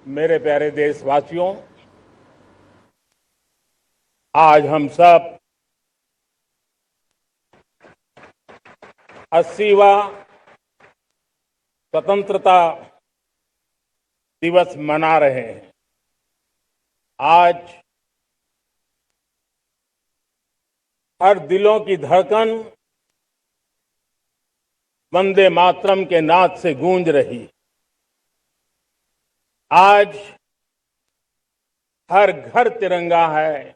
मेरे प्यारे देशवासियों, आज हम सब 80वां स्वतंत्रता दिवस मना रहे हैं। आज हर दिलों की धड़कन वंदे मातरम के नाद से गूंज रही है। आज हर घर तिरंगा है,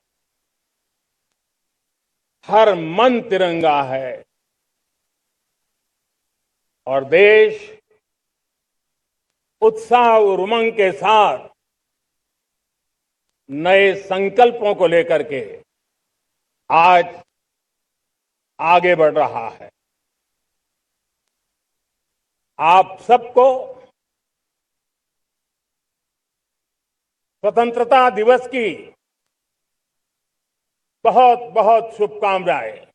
हर मन तिरंगा है और देश उत्साह और उमंग के साथ नए संकल्पों को लेकर के आज आगे बढ़ रहा है। आप सबको स्वतंत्रता दिवस की बहुत बहुत शुभकामनाएं।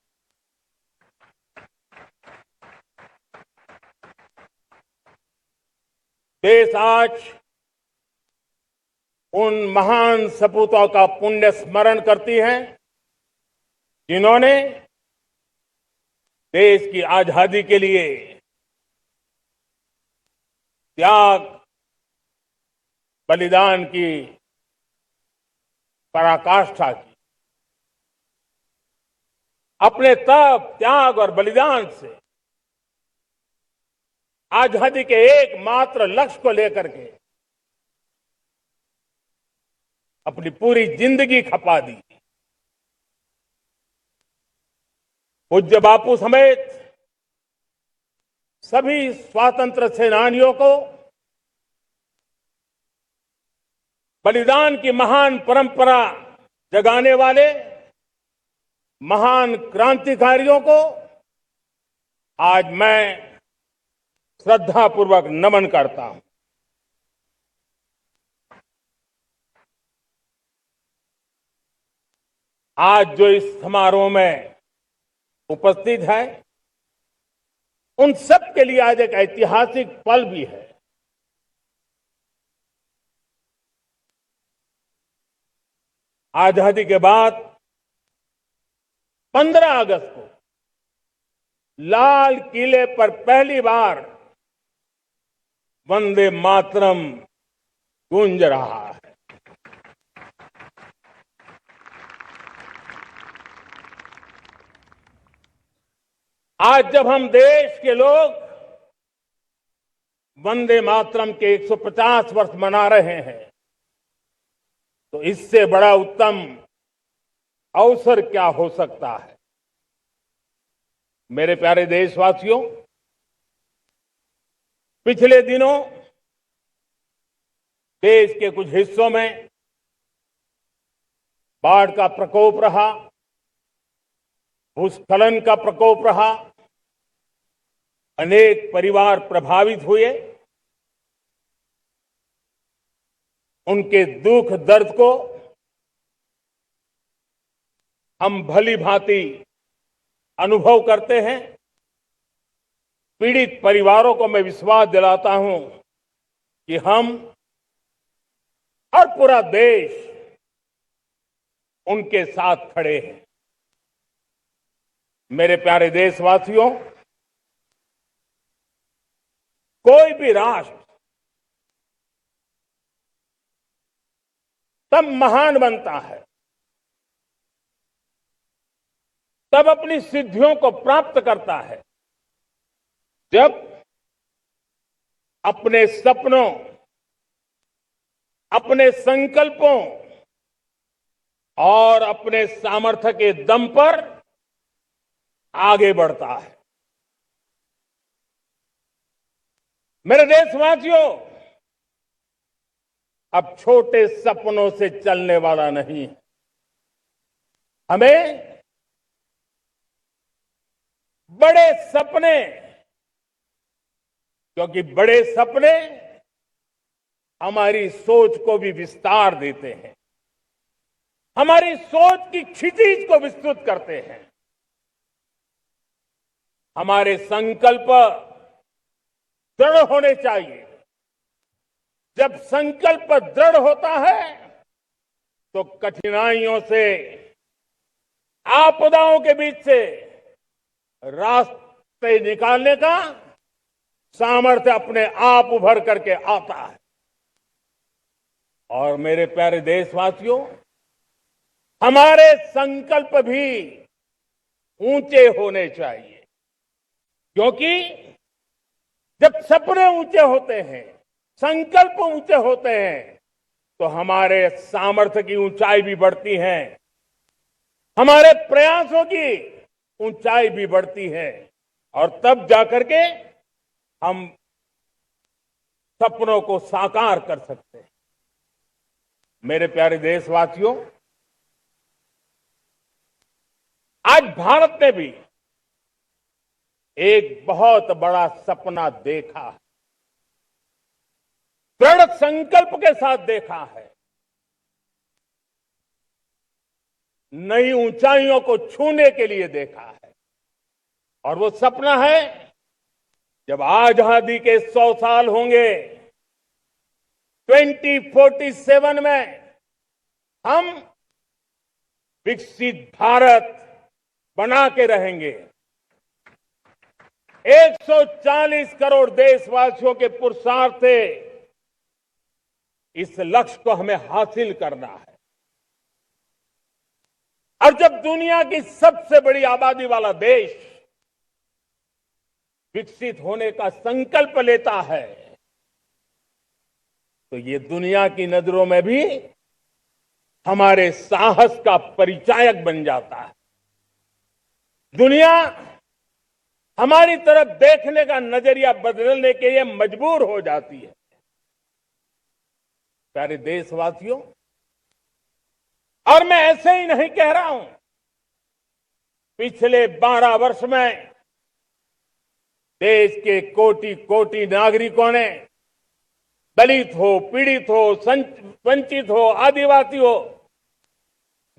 देश आज उन महान सपूतों का पुण्य स्मरण करती है जिन्होंने देश की आजादी के लिए त्याग बलिदान की पराकाष्ठा की। अपने तप, त्याग और बलिदान से आजादी के एकमात्र लक्ष्य को लेकर के अपनी पूरी जिंदगी खपा दी। पूज्य बापू समेत सभी स्वातंत्र सेनानियों को बलिदान की महान परंपरा जगाने वाले महान क्रांतिकारियों को आज मैं श्रद्धापूर्वक नमन करता हूं। आज जो इस समारोह में उपस्थित है, उन सब के लिए आज एक ऐतिहासिक पल भी है। आजादी के बाद 15 अगस्त को लाल किले पर पहली बार वंदे मातरम गूंज रहा है। आज जब हम देश के लोग वंदे मातरम के 150 वर्ष मना रहे हैं, तो इससे बड़ा उत्तम अवसर क्या हो सकता है। मेरे प्यारे देशवासियों, पिछले दिनों देश के कुछ हिस्सों में बाढ़ का प्रकोप रहा, भूस्खलन का प्रकोप रहा, अनेक परिवार प्रभावित हुए। उनके दुख दर्द को हम भली भांति अनुभव करते हैं। पीड़ित परिवारों को मैं विश्वास दिलाता हूं कि हम और पूरा देश उनके साथ खड़े हैं। मेरे प्यारे देशवासियों, कोई भी राष्ट्र तब महान बनता है, तब अपनी सिद्धियों को प्राप्त करता है, जब अपने सपनों, अपने संकल्पों और अपने सामर्थ्य के दम पर आगे बढ़ता है। मेरे देशवासियों, अब छोटे सपनों से चलने वाला नहीं। हमें बड़े सपने, क्योंकि बड़े सपने हमारी सोच को भी विस्तार देते हैं, हमारी सोच की क्षितिज को विस्तृत करते हैं। हमारे संकल्प दृढ़ होने चाहिए, जब संकल्प दृढ़ होता है तो कठिनाइयों से, आपदाओं के बीच से रास्ते निकालने का सामर्थ्य अपने आप उभर करके आता है। और मेरे प्यारे देशवासियों, हमारे संकल्प भी ऊंचे होने चाहिए, क्योंकि जब सपने ऊंचे होते हैं, संकल्प ऊंचे होते हैं, तो हमारे सामर्थ्य की ऊंचाई भी बढ़ती है, हमारे प्रयासों की ऊंचाई भी बढ़ती है, और तब जाकर के हम सपनों को साकार कर सकते हैं। मेरे प्यारे देशवासियों, आज भारत ने भी एक बहुत बड़ा सपना देखा है, दृढ़ संकल्प के साथ देखा है। नई ऊंचाइयों को छूने के लिए देखा है, और वो सपना है जब आजादी के 100 साल होंगे, 2047 में हम विकसित भारत बना के रहेंगे। 140 करोड़ देशवासियों के पुरुषार्थ से इस लक्ष्य को हमें हासिल करना है। और जब दुनिया की सबसे बड़ी आबादी वाला देश विकसित होने का संकल्प लेता है, तो ये दुनिया की नजरों में भी हमारे साहस का परिचायक बन जाता है। दुनिया हमारी तरफ देखने का नजरिया बदलने के लिए मजबूर हो जाती है। प्यारे देशवासियों, और मैं ऐसे ही नहीं कह रहा हूं, पिछले 12 वर्ष में देश के कोटि कोटि नागरिकों ने, दलित हो, पीड़ित हो, वंचित हो, आदिवासी हो,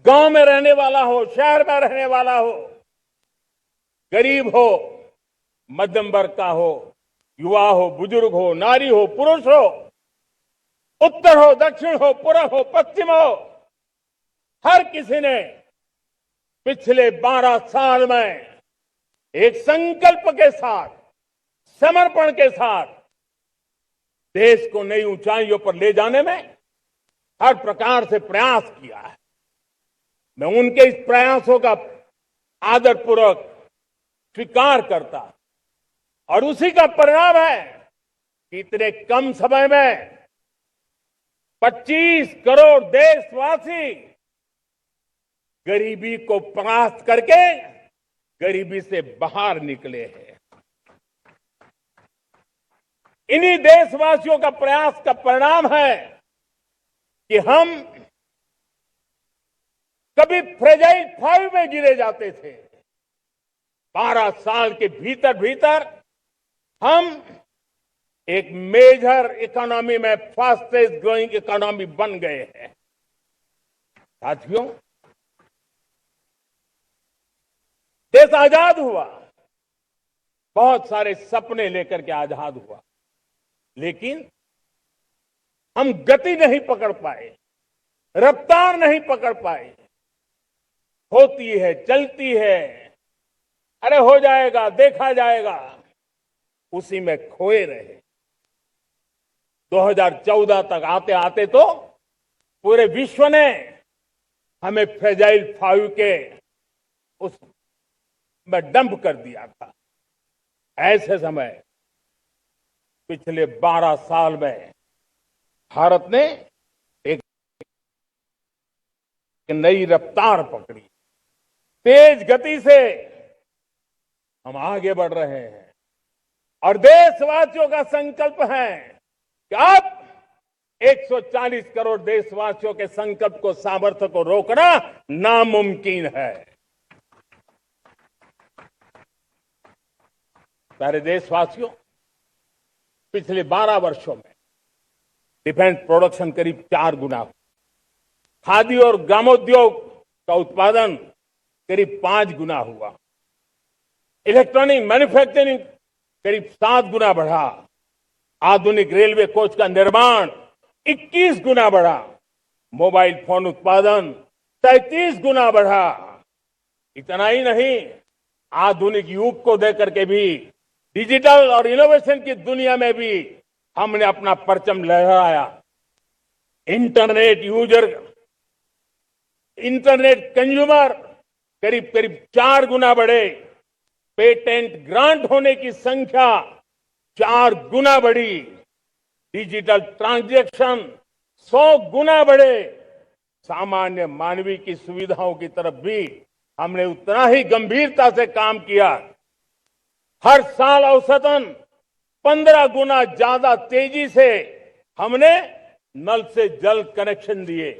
गांव में रहने वाला हो, शहर में रहने वाला हो, गरीब हो, मध्यम वर्ग का हो, युवा हो, बुजुर्ग हो, नारी हो, पुरुष हो, उत्तर हो, दक्षिण हो, पूर्व हो, पश्चिम हो, हर किसी ने पिछले 12 साल में एक संकल्प के साथ, समर्पण के साथ देश को नई ऊंचाइयों पर ले जाने में हर प्रकार से प्रयास किया है। मैं उनके इस प्रयासों का आदरपूर्वक स्वीकार करता, और उसी का परिणाम है कि इतने कम समय में 25 करोड़ देशवासी गरीबी को परास्त करके गरीबी से बाहर निकले हैं। इन्हीं देशवासियों का प्रयास का परिणाम है कि हम कभी फ्रेजाइल 5 में गिरे जाते थे। 12 साल के भीतर भीतर हम एक मेजर इकोनॉमी में फास्टेस्ट ग्रोइंग इकोनॉमी बन गए हैं। साथियों, देश आजाद हुआ, बहुत सारे सपने लेकर के आजाद हुआ, लेकिन हम गति नहीं पकड़ पाए, रफ्तार नहीं पकड़ पाए। होती है, चलती है, अरे हो जाएगा, देखा जाएगा, उसी में खोए रहे। 2014 तक आते आते तो पूरे विश्व ने हमें फ्रेजाइल 5 के उस में डंप कर दिया था। ऐसे समय पिछले 12 साल में भारत ने एक नई रफ्तार पकड़ी, तेज गति से हम आगे बढ़ रहे हैं, और देशवासियों का संकल्प है कि अब 140 करोड़ देशवासियों के संकल्प को, सामर्थ्य को रोकना नामुमकिन है। प्यारे देशवासियों, पिछले 12 वर्षों में डिफेंस प्रोडक्शन करीब 4 गुना, खादी और ग्रामोद्योग का उत्पादन करीब 5 गुना हुआ, इलेक्ट्रॉनिक मैन्युफैक्चरिंग करीब 7 गुना बढ़ा, आधुनिक रेलवे कोच का निर्माण 21 गुना बढ़ा। मोबाइल फोन उत्पादन 33 गुना बढ़ा। इतना ही नहीं, आधुनिक युग को देकर के भी डिजिटल और इनोवेशन की दुनिया में भी हमने अपना परचम लहराया। इंटरनेट यूजर, इंटरनेट कंज्यूमर करीब करीब 4 गुना बढ़े। पेटेंट ग्रांट होने की संख्या 4 गुना बढ़ी। डिजिटल ट्रांजैक्शन 100 गुना बढ़े। सामान्य मानवीय की सुविधाओं की तरफ भी हमने उतना ही गंभीरता से काम किया। हर साल औसतन 15 गुना ज्यादा तेजी से हमने नल से जल कनेक्शन दिए।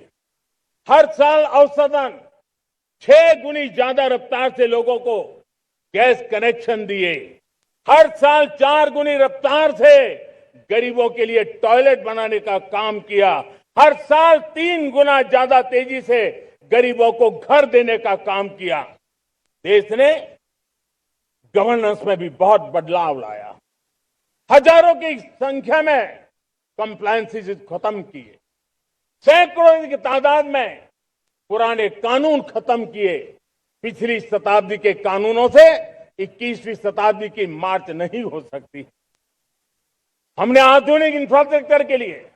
हर साल औसतन 6 गुनी ज्यादा रफ्तार से लोगों को गैस कनेक्शन दिए। हर साल 4 गुनी रफ्तार से गरीबों के लिए टॉयलेट बनाने का काम किया। हर साल 3 गुना ज्यादा तेजी से गरीबों को घर देने का काम किया। देश ने गवर्नेंस में भी बहुत बदलाव लाया। हजारों की संख्या में कंप्लायंसेस खत्म किए। सैकड़ों की तादाद में पुराने कानून खत्म किए। पिछली शताब्दी के कानूनों से 21वीं शताब्दी की मार्च नहीं हो सकती। हमने आधुनिक इंफ्रास्ट्रक्चर के लिए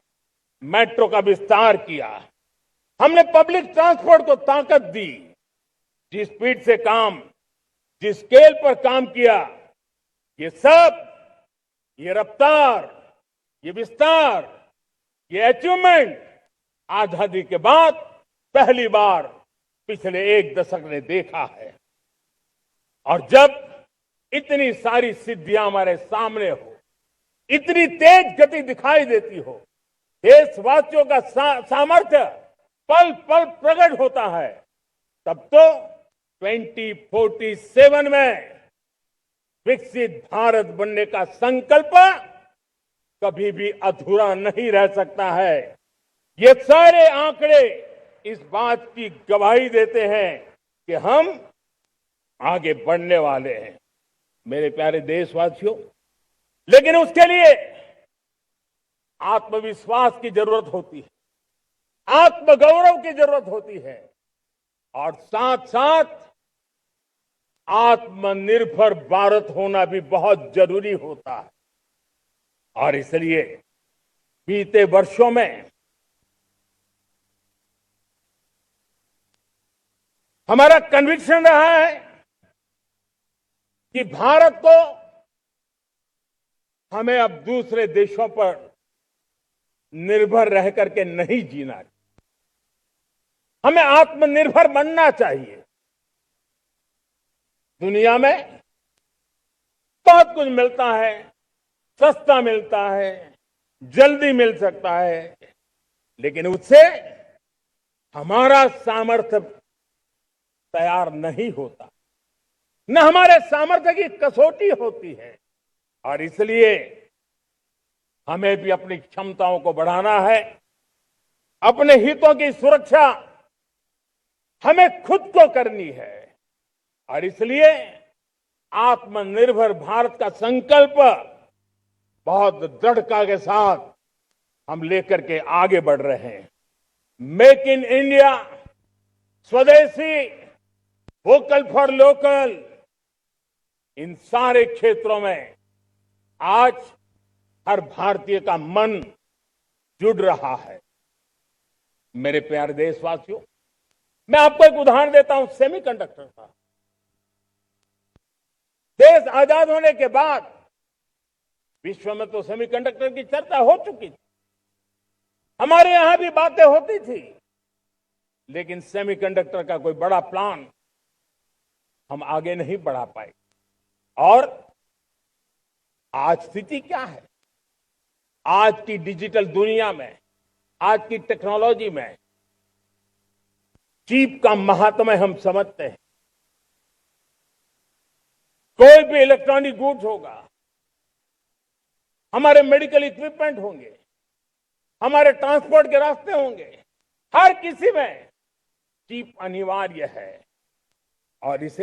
मेट्रो का विस्तार किया। हमने पब्लिक ट्रांसपोर्ट को ताकत दी। जिस स्पीड से काम, जिस स्केल पर काम किया, ये सब, ये रफ्तार, ये विस्तार, ये अचीवमेंट आजादी के बाद पहली बार पिछले 1 दशक ने देखा है। और जब इतनी सारी सिद्धियां हमारे सामने हो, इतनी तेज गति दिखाई देती हो, देशवासियों का सामर्थ्य पल पल प्रकट होता है, तब तो 2047 में विकसित भारत बनने का संकल्प कभी भी अधूरा नहीं रह सकता है। ये सारे आंकड़े इस बात की गवाही देते हैं कि हम आगे बढ़ने वाले हैं, मेरे प्यारे देशवासियों। लेकिन उसके लिए आत्मविश्वास की जरूरत होती है, आत्मगौरव की जरूरत होती है, और साथ साथ आत्मनिर्भर भारत होना भी बहुत जरूरी होता है। और इसलिए बीते वर्षों में हमारा कन्विक्शन रहा है कि भारत को हमें अब दूसरे देशों पर निर्भर रह करके नहीं जीना चाहिए। हमें आत्मनिर्भर बनना चाहिए। दुनिया में बहुत कुछ मिलता है, सस्ता मिलता है, जल्दी मिल सकता है, लेकिन उससे हमारा सामर्थ्य तैयार नहीं होता, न हमारे सामर्थ्य की कसौटी होती है। और इसलिए हमें भी अपनी क्षमताओं को बढ़ाना है। अपने हितों की सुरक्षा हमें खुद को करनी है। और इसलिए आत्मनिर्भर भारत का संकल्प बहुत दृढ़ता के साथ हम लेकर के आगे बढ़ रहे हैं। मेक इन इंडिया, स्वदेशी, वोकल फॉर लोकल, इन सारे क्षेत्रों में आज हर भारतीय का मन जुड़ रहा है। मेरे प्यारे देशवासियों, मैं आपको एक उदाहरण देता हूं सेमीकंडक्टर का। देश आजाद होने के बाद विश्व में तो सेमीकंडक्टर की चर्चा हो चुकी थी, हमारे यहां भी बातें होती थी, लेकिन सेमीकंडक्टर का कोई बड़ा प्लान हम आगे नहीं बढ़ा पाए। और आज स्थिति क्या है? आज की डिजिटल दुनिया में, आज की टेक्नोलॉजी में चिप का महात्म्य हम समझते हैं। कोई भी इलेक्ट्रॉनिक गुड्स होगा, हमारे मेडिकल इक्विपमेंट होंगे, हमारे ट्रांसपोर्ट के रास्ते होंगे, हर किसी में चिप अनिवार्य है। और इस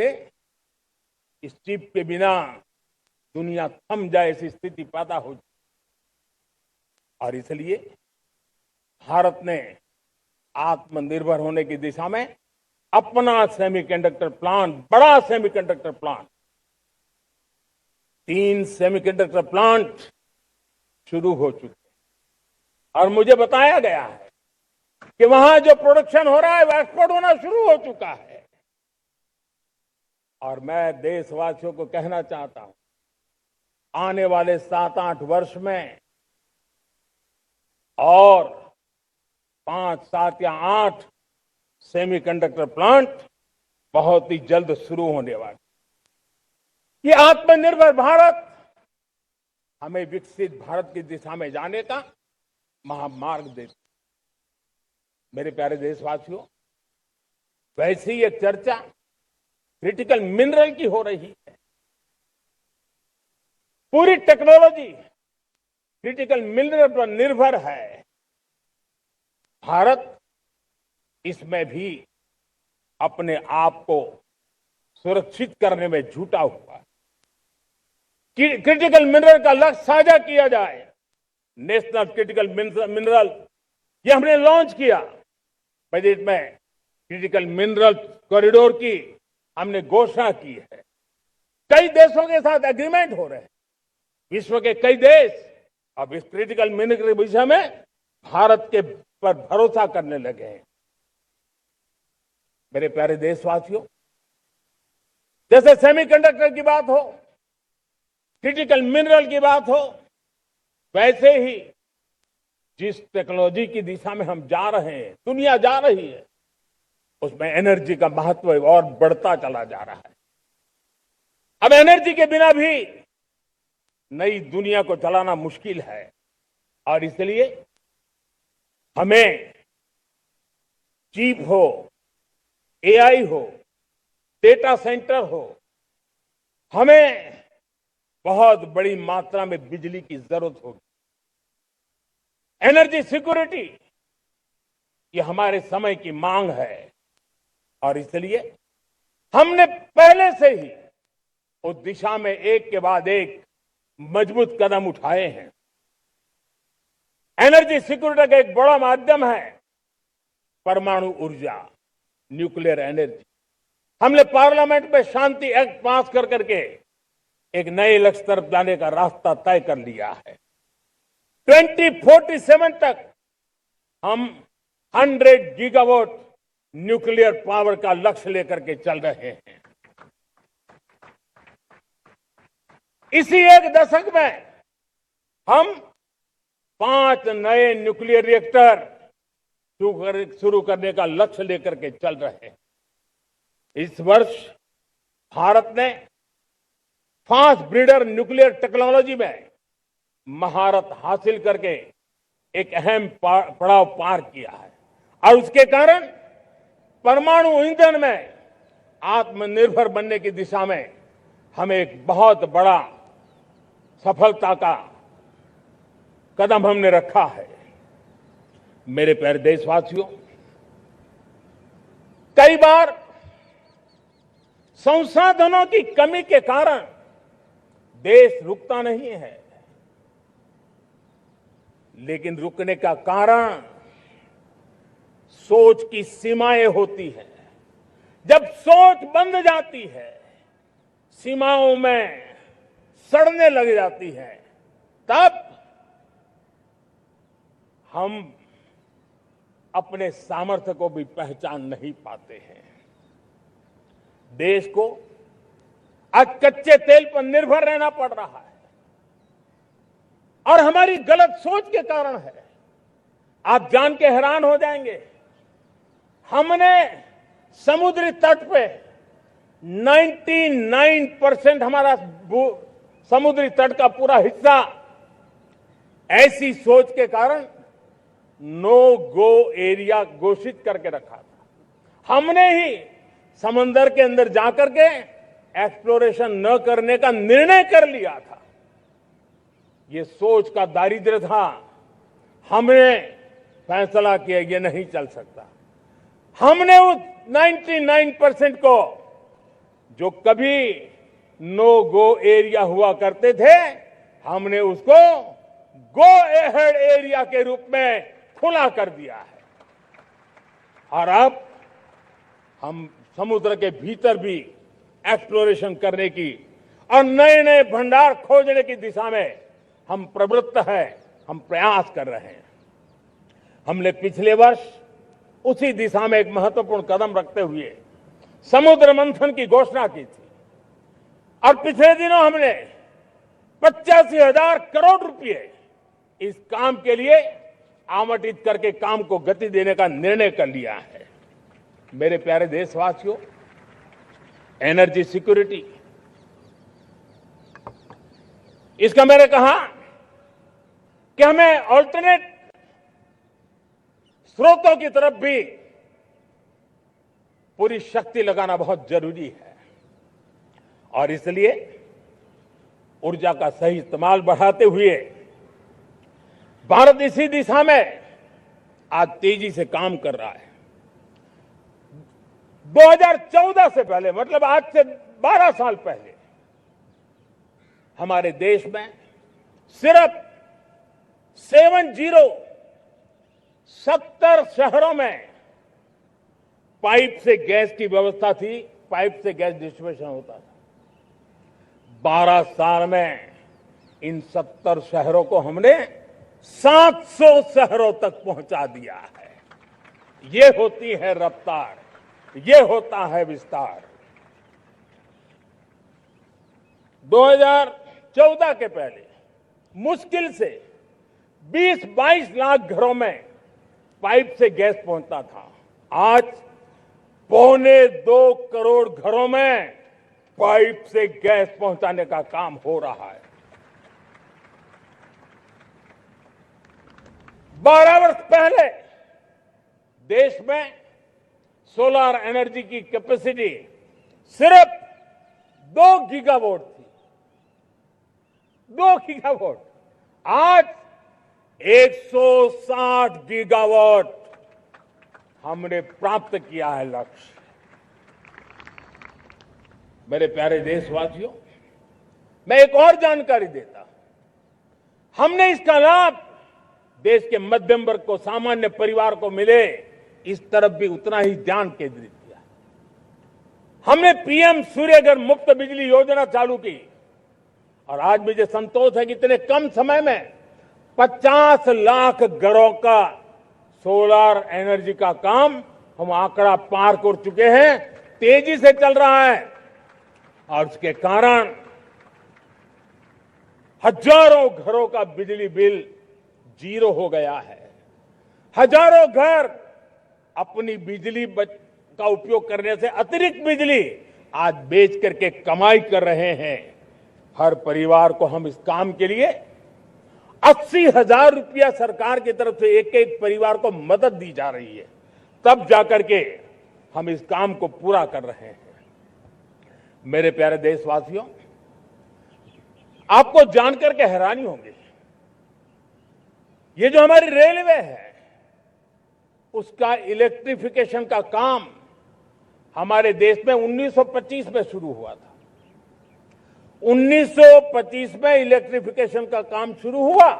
चिप के बिना दुनिया थम जाए ऐसी स्थिति पैदा हो। और इसलिए भारत ने आत्मनिर्भर होने की दिशा में अपना सेमीकंडक्टर प्लांट, बड़ा सेमीकंडक्टर प्लांट, 3 सेमीकंडक्टर प्लांट शुरू हो चुके हैं। और मुझे बताया गया है कि वहां जो प्रोडक्शन हो रहा है वो एक्सपोर्ट होना शुरू हो चुका है। और मैं देशवासियों को कहना चाहता हूं, आने वाले 7-8 वर्ष में और 5, 7 या 8 सेमीकंडक्टर प्लांट बहुत ही जल्द शुरू होने वाले। ये आत्मनिर्भर भारत हमें विकसित भारत की दिशा में जाने का महामार्ग देता। मेरे प्यारे देशवासियों, वैसे ही एक चर्चा क्रिटिकल मिनरल की हो रही है। पूरी टेक्नोलॉजी क्रिटिकल मिनरल पर निर्भर है। भारत इसमें भी अपने आप को सुरक्षित करने में जुटा हुआ है। क्रिटिकल मिनरल का लक्ष्य साझा किया जाए। नेशनल क्रिटिकल मिनरल ये हमने लॉन्च किया। बजट में क्रिटिकल मिनरल कॉरिडोर की हमने घोषणा की है। कई देशों के साथ एग्रीमेंट हो रहे हैं। विश्व के कई देश अब इस क्रिटिकल मिनरल के विषय में भारत के पर भरोसा करने लगे हैं। मेरे प्यारे देशवासियों, जैसे सेमीकंडक्टर की बात हो, क्रिटिकल मिनरल की बात हो, वैसे ही जिस टेक्नोलॉजी की दिशा में हम जा रहे हैं, दुनिया जा रही है, उसमें एनर्जी का महत्व और बढ़ता चला जा रहा है। अब एनर्जी के बिना भी नई दुनिया को चलाना मुश्किल है और इसलिए हमें चिप हो, एआई हो, डेटा सेंटर हो, हमें बहुत बड़ी मात्रा में बिजली की जरूरत होगी। एनर्जी सिक्योरिटी ये हमारे समय की मांग है और इसलिए हमने पहले से ही उस दिशा में एक के बाद एक मजबूत कदम उठाए हैं। एनर्जी सिक्योरिटी का एक बड़ा माध्यम है परमाणु ऊर्जा, न्यूक्लियर एनर्जी। हमने पार्लियामेंट में शांति एक्ट पास कर करके एक नए लक्ष्य तरफ जाने का रास्ता तय कर लिया है। 2047 तक हम 100 गीगावाट न्यूक्लियर पावर का लक्ष्य लेकर के चल रहे हैं। इसी एक दशक में हम 5 नए न्यूक्लियर रिएक्टर शुरू करने का लक्ष्य लेकर के चल रहे हैं। इस वर्ष भारत ने फास्ट ब्रीडर न्यूक्लियर टेक्नोलॉजी में महारत हासिल करके एक अहम पड़ाव पार किया है और उसके कारण परमाणु ईंधन में आत्मनिर्भर बनने की दिशा में हमें एक बहुत बड़ा सफलता का कदम हमने रखा है। मेरे प्यारे देशवासियों, कई बार संसाधनों की कमी के कारण देश रुकता नहीं है, लेकिन रुकने का कारण सोच की सीमाएं होती हैं। जब सोच बंध जाती है, सीमाओं में सड़ने लग जाती है, तब हम अपने सामर्थ्य को भी पहचान नहीं पाते हैं। देश को आज कच्चे तेल पर निर्भर रहना पड़ रहा है और हमारी गलत सोच के कारण है। आप जान के हैरान हो जाएंगे, हमने समुद्री तट पे 99% हमारा समुद्री तट का पूरा हिस्सा ऐसी सोच के कारण नो गो एरिया घोषित करके रखा था। हमने ही समंदर के अंदर जाकर के एक्सप्लोरेशन न करने का निर्णय कर लिया था। ये सोच का दारिद्र्य था। हमने फैसला किया ये नहीं चल सकता। हमने उस 99% को, जो कभी नो गो एरिया हुआ करते थे, हमने उसको गो अहेड एरिया के रूप में खुला कर दिया है और अब हम समुद्र के भीतर भी एक्सप्लोरेशन करने की और नए नए भंडार खोजने की दिशा में हम प्रवृत्त हैं, हम प्रयास कर रहे हैं। हमने पिछले वर्ष उसी दिशा में एक महत्वपूर्ण कदम रखते हुए समुद्र मंथन की घोषणा की थी और पिछले दिनों हमने 85,000 करोड़ रुपए इस काम के लिए आवंटित करके काम को गति देने का निर्णय कर लिया है। मेरे प्यारे देशवासियों, एनर्जी सिक्योरिटी, इसका मैंने कहा कि हमें ऑल्टरनेट स्रोतों की तरफ भी पूरी शक्ति लगाना बहुत जरूरी है और इसलिए ऊर्जा का सही इस्तेमाल बढ़ाते हुए भारत इसी दिशा में आज तेजी से काम कर रहा है। 2014 से पहले, मतलब आज से 12 साल पहले, हमारे देश में सिर्फ 70 शहरों में पाइप से गैस की व्यवस्था थी, पाइप से गैस डिस्ट्रीब्यूशन होता था। 12 साल में इन 70 शहरों को हमने 700 शहरों तक पहुंचा दिया है। ये होती है रफ्तार, ये होता है विस्तार। 2014 के पहले मुश्किल से 20-22 लाख घरों में पाइप से गैस पहुंचता था। आज 1.25 करोड़ घरों में पाइप से गैस पहुंचाने का काम हो रहा है। 12 वर्ष पहले देश में सोलर एनर्जी की कैपेसिटी सिर्फ 2 गीगावाट थी। 2 गीगावाट, आज 160 गीगावाट हमने प्राप्त किया है लक्ष्य। मेरे प्यारे देशवासियों, मैं एक और जानकारी देता। हमने इसका लाभ देश के मध्यम वर्ग को, सामान्य परिवार को मिले, इस तरफ भी उतना ही ध्यान केंद्रित किया। हमने पीएम सूर्यघर मुफ्त बिजली योजना चालू की और आज मुझे संतोष है कि इतने कम समय में 50 लाख घरों का सोलर एनर्जी का काम हम आंकड़ा पार कर चुके हैं। तेजी से चल रहा है और उसके कारण हजारों घरों का बिजली बिल 0 हो गया है। हजारों घर अपनी बिजली का उपयोग करने से अतिरिक्त बिजली आज बेच करके कमाई कर रहे हैं। हर परिवार को हम इस काम के लिए 80,000 रुपया सरकार की तरफ से एक एक परिवार को मदद दी जा रही है, तब जाकर के हम इस काम को पूरा कर रहे हैं। मेरे प्यारे देशवासियों, आपको जानकर के हैरानी होगी, ये जो हमारी रेलवे है उसका इलेक्ट्रिफिकेशन का काम हमारे देश में 1925 में शुरू हुआ था। 1925 में इलेक्ट्रिफिकेशन का काम शुरू हुआ,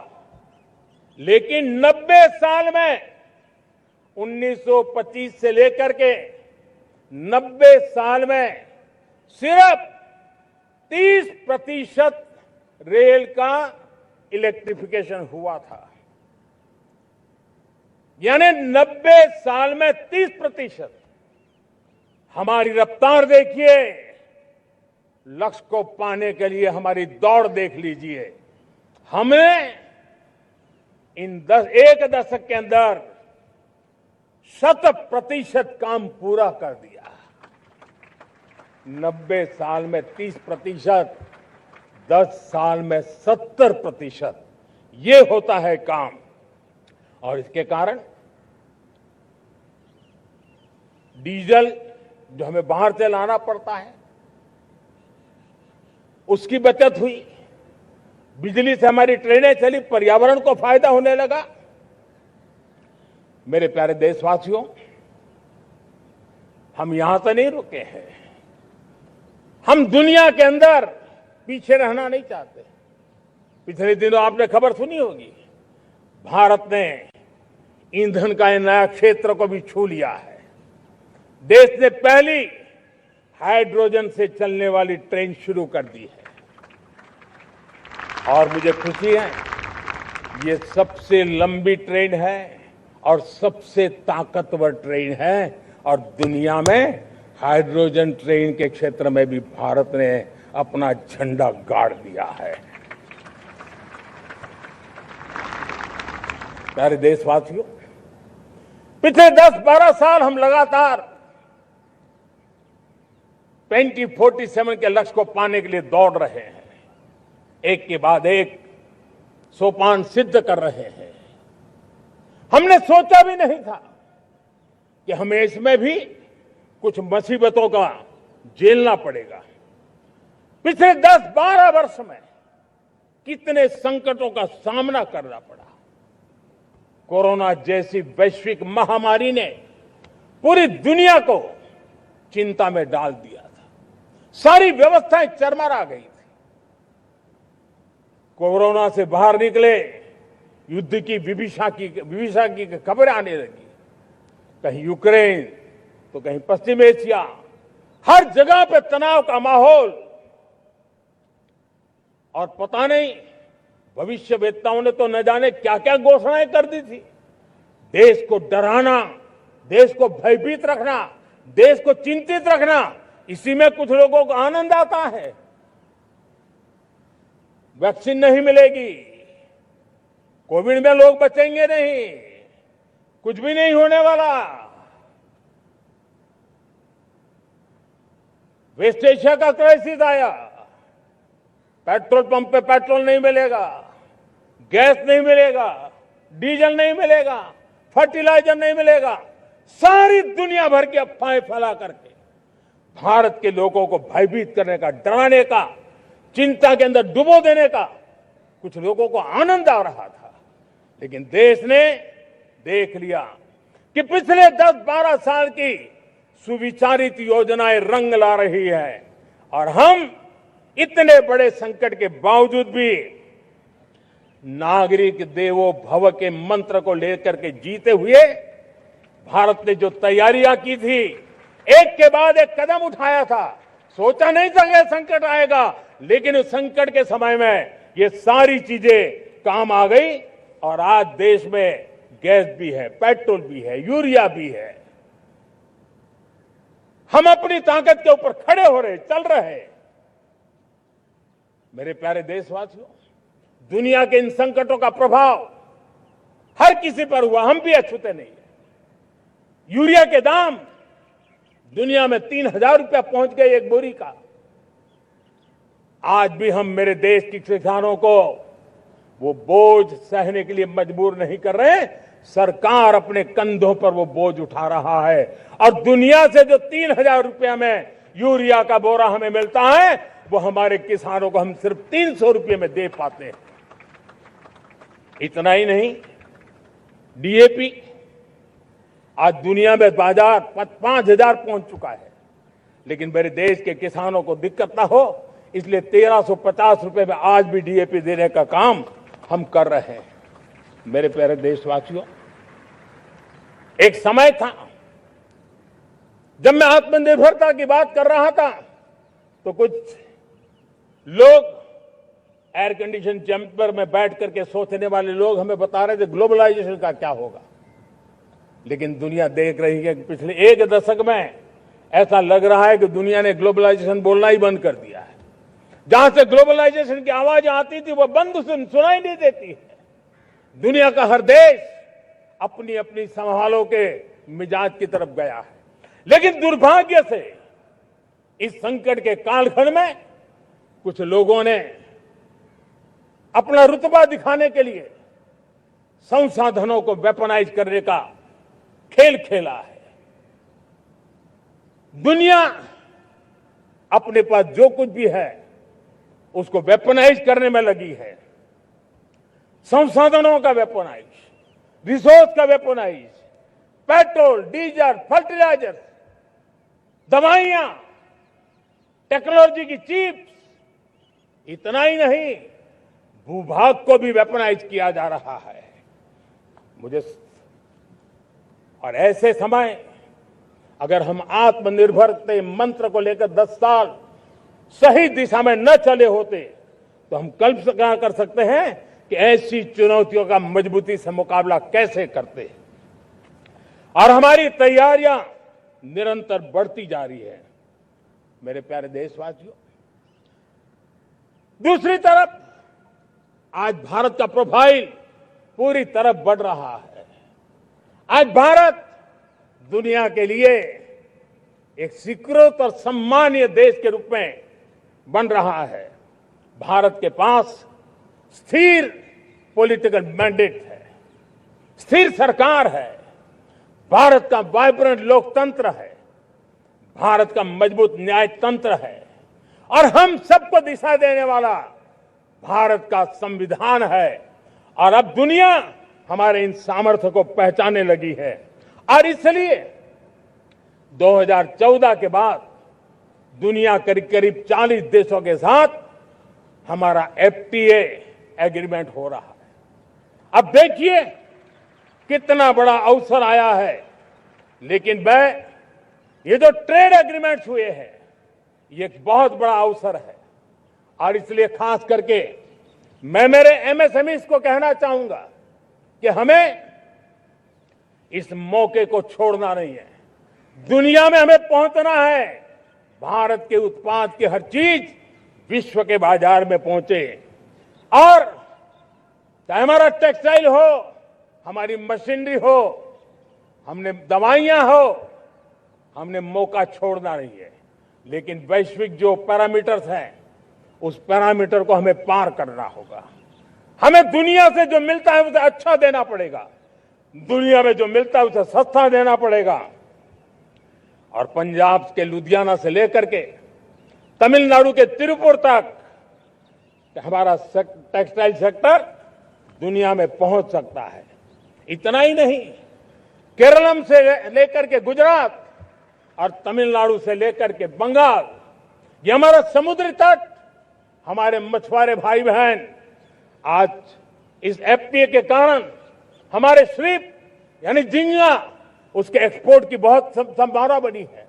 लेकिन 90 साल में 1925 से लेकर के 90 साल में सिर्फ 30% रेल का इलेक्ट्रिफिकेशन हुआ था। यानी 90 साल में 30%। हमारी रफ्तार देखिए, लक्ष्य को पाने के लिए हमारी दौड़ देख लीजिए। हमने एक दशक के अंदर 100% काम पूरा कर दिया। 90 साल में 30%, 10 साल में 70%। ये होता है काम। और इसके कारण डीजल जो हमें बाहर से लाना पड़ता है उसकी बचत हुई। बिजली से हमारी ट्रेनें चली, पर्यावरण को फायदा होने लगा। मेरे प्यारे देशवासियों, हम यहां से नहीं रुके हैं। हम दुनिया के अंदर पीछे रहना नहीं चाहते। पिछले दिनों आपने खबर सुनी होगी, भारत ने ईंधन का नया क्षेत्र को भी छू लिया है। देश ने पहली हाइड्रोजन से चलने वाली ट्रेन शुरू कर दी है और मुझे खुशी है, ये सबसे लंबी ट्रेन है और सबसे ताकतवर ट्रेन है और दुनिया में हाइड्रोजन ट्रेन के क्षेत्र में भी भारत ने अपना झंडा गाड़ दिया है। प्यारे देशवासियों, पिछले 10-12 साल हम लगातार 2047 के लक्ष्य को पाने के लिए दौड़ रहे हैं, एक के बाद एक सोपान सिद्ध कर रहे हैं। हमने सोचा भी नहीं था कि हमें इसमें भी कुछ मुसीबतों का झेलना पड़ेगा। पिछले 10-12 वर्ष में कितने संकटों का सामना करना पड़ा। कोरोना जैसी वैश्विक महामारी ने पूरी दुनिया को चिंता में डाल दिया था। सारी व्यवस्थाएं चरमरा गई थी। कोरोना से बाहर निकले, युद्ध की विभीषा की खबरें आने लगी। कहीं यूक्रेन तो कहीं पश्चिम एशिया, हर जगह पे तनाव का माहौल। और पता नहीं भविष्यवेत्ताओं ने तो न जाने क्या क्या घोषणाएं कर दी थी। देश को डराना, देश को भयभीत रखना, देश को चिंतित रखना, इसी में कुछ लोगों को आनंद आता है। वैक्सीन नहीं मिलेगी, कोविड में लोग बचेंगे नहीं, कुछ भी नहीं होने वाला। वेस्ट एशिया का क्राइसिस आया, पेट्रोल पंप पे पेट्रोल नहीं मिलेगा, गैस नहीं मिलेगा, डीजल नहीं मिलेगा, फर्टिलाइजर नहीं मिलेगा। सारी दुनिया भर की अफवाहें फैला करके भारत के लोगों को भयभीत करने का, डराने का, चिंता के अंदर डुबो देने का कुछ लोगों को आनंद आ रहा था। लेकिन देश ने देख लिया कि पिछले 10-12 साल की सुविचारित योजनाएं रंग ला रही है और हम इतने बड़े संकट के बावजूद भी नागरिक देवो भव के मंत्र को लेकर के जीते हुए भारत ने जो तैयारियां की थी, एक के बाद एक कदम उठाया था। सोचा नहीं था कि संकट आएगा, लेकिन उस संकट के समय में ये सारी चीजें काम आ गई और आज देश में गैस भी है, पेट्रोल भी है, यूरिया भी है। हम अपनी ताकत के ऊपर खड़े हो रहे, चल रहे। मेरे प्यारे देशवासियों, दुनिया के इन संकटों का प्रभाव हर किसी पर हुआ, हम भी अछूते नहीं है। यूरिया के दाम दुनिया में 3,000 रुपया पहुंच गए एक बोरी का। आज भी हम मेरे देश के किसानों को वो बोझ सहने के लिए मजबूर नहीं कर रहे। सरकार अपने कंधों पर वो बोझ उठा रहा है और दुनिया से जो 3,000 रुपया में यूरिया का बोरा हमें मिलता है, वो हमारे किसानों को हम सिर्फ 300 रुपये में दे पाते हैं। इतना ही नहीं, डीएपी आज दुनिया में बाजार 5,000 पहुंच चुका है, लेकिन मेरे देश के किसानों को दिक्कत ना हो, इसलिए 1,350 रुपये में आज भी डीएपी देने का काम हम कर रहे हैं। मेरे प्यारे देशवासियों, एक समय था जब मैं आत्मनिर्भरता की बात कर रहा था तो कुछ लोग एयर कंडीशन चैम्बर में बैठ करके सोचने वाले लोग हमें बता रहे थे ग्लोबलाइजेशन का क्या होगा। लेकिन दुनिया देख रही है कि पिछले एक दशक में ऐसा लग रहा है कि दुनिया ने ग्लोबलाइजेशन बोलना ही बंद कर दिया है। जहां से ग्लोबलाइजेशन की आवाज आती थी वो बंद सुनाई नहीं देती है। दुनिया का हर देश अपनी अपनी संभालों के मिजाज की तरफ गया है। लेकिन दुर्भाग्य से इस संकट के कालखंड में कुछ लोगों ने अपना रुतबा दिखाने के लिए संसाधनों को वेपनाइज करने का खेल खेला है। दुनिया अपने पास जो कुछ भी है उसको वेपनाइज करने में लगी है। संसाधनों का वेपनाइज, रिसोर्स का वेपनाइज, पेट्रोल, डीजल, फर्टिलाइजर, दवाइयां, टेक्नोलॉजी की चिप्स, इतना ही नहीं, भूभाग को भी वेपनाइज किया जा रहा है। मुझे और ऐसे समय अगर हम आत्मनिर्भरता मंत्र को लेकर 10 साल सही दिशा में न चले होते तो हम कल्पना कर सकते हैं कि ऐसी चुनौतियों का मजबूती से मुकाबला कैसे करते। और हमारी तैयारियां निरंतर बढ़ती जा रही है मेरे प्यारे देशवासियों। दूसरी तरफ आज भारत का प्रोफाइल पूरी तरफ बढ़ रहा है। आज भारत दुनिया के लिए एक स्वीकृत और सम्मानीय देश के रूप में बन रहा है। भारत के पास स्थिर पॉलिटिकल मैंडेट है, स्थिर सरकार है, भारत का वाइब्रेंट लोकतंत्र है, भारत का मजबूत न्याय तंत्र है और हम सबको दिशा देने वाला भारत का संविधान है। और अब दुनिया हमारे इन सामर्थ्य को पहचानने लगी है और इसलिए 2014 के बाद दुनिया करीब करीब 40 देशों के साथ हमारा FTA एग्रीमेंट हो रहा है। अब देखिए कितना बड़ा अवसर आया है। लेकिन ये जो ट्रेड एग्रीमेंट्स हुए हैं ये एक बहुत बड़ा अवसर है और इसलिए खास करके मैं मेरे MSMEs को कहना चाहूंगा कि हमें इस मौके को छोड़ना नहीं है। दुनिया में हमें पहुंचना है। भारत के उत्पाद की हर चीज विश्व के बाजार में पहुंचे और चाहे हमारा टेक्सटाइल हो, हमारी मशीनरी हो, हमने दवाइयां हो, हमने मौका छोड़ना नहीं है। लेकिन वैश्विक जो पैरामीटर्स हैं उस पैरामीटर को हमें पार करना होगा। हमें दुनिया से जो मिलता है उसे अच्छा देना पड़ेगा, दुनिया में जो मिलता है उसे सस्ता देना पड़ेगा। और पंजाब के लुधियाना से लेकर के तमिलनाडु के तिरुपुर तक हमारा टेक्सटाइल सेक्टर दुनिया में पहुंच सकता है। इतना ही नहीं, केरलम से लेकर के गुजरात और तमिलनाडु से लेकर के बंगाल, ये हमारा समुद्री तट, हमारे मछुआरे भाई बहन आज इस FTA के कारण हमारे श्रिप यानी झींगा उसके एक्सपोर्ट की बहुत संभावना बनी है।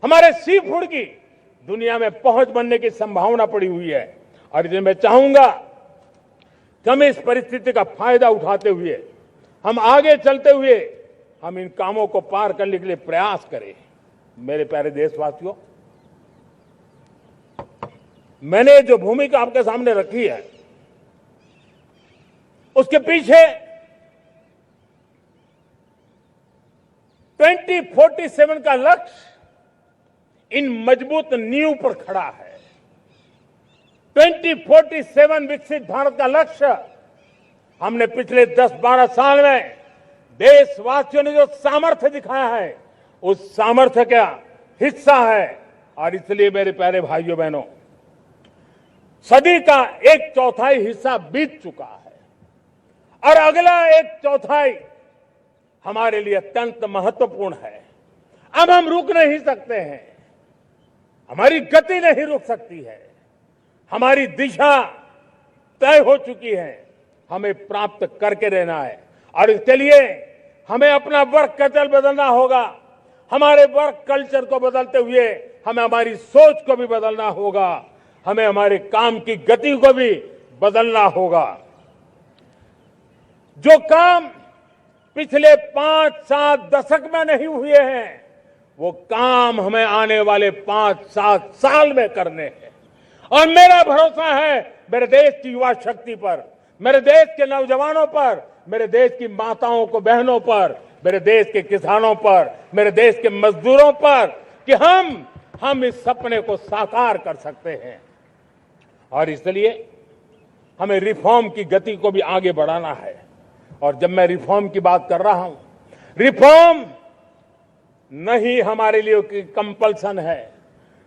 हमारे सी फूड की दुनिया में पहुंच बनने की संभावना पड़ी हुई है। और इसलिए मैं चाहूंगा कि हम इस परिस्थिति का फायदा उठाते हुए, हम आगे चलते हुए हम इन कामों को पार करने के लिए प्रयास करें। मेरे प्यारे देशवासियों, मैंने जो भूमिका आपके सामने रखी है उसके पीछे 2047 का लक्ष्य इन मजबूत नींव पर खड़ा है। 2047 विकसित भारत का लक्ष्य हमने पिछले 10-12 साल में देशवासियों ने जो सामर्थ्य दिखाया है उस सामर्थ्य का हिस्सा है। और इसलिए मेरे प्यारे भाइयों बहनों, सदी का 1/4 हिस्सा बीत चुका है और अगला 1/4 हमारे लिए अत्यंत महत्वपूर्ण है। अब हम रुक नहीं सकते हैं, हमारी गति नहीं रुक सकती है, हमारी दिशा तय हो चुकी है, हमें प्राप्त करके रहना है। और इसके लिए हमें अपना वर्क कल्चर बदलना होगा। हमारे वर्क कल्चर को बदलते हुए हमें हमारी सोच को भी बदलना होगा, हमें हमारे काम की गति को भी बदलना होगा। जो काम पिछले 5-7 दशक में नहीं हुए हैं वो काम हमें आने वाले 5-7 साल में करने हैं। और मेरा भरोसा है मेरे देश की युवा शक्ति पर, मेरे देश के नौजवानों पर, मेरे देश की माताओं को बहनों पर, मेरे देश के किसानों पर, मेरे देश के मजदूरों पर कि हम इस सपने को साकार कर सकते हैं। और इसलिए हमें रिफॉर्म की गति को भी आगे बढ़ाना है। और जब मैं रिफॉर्म की बात कर रहा हूं, रिफॉर्म नहीं हमारे लिए कोई कंपल्सन है,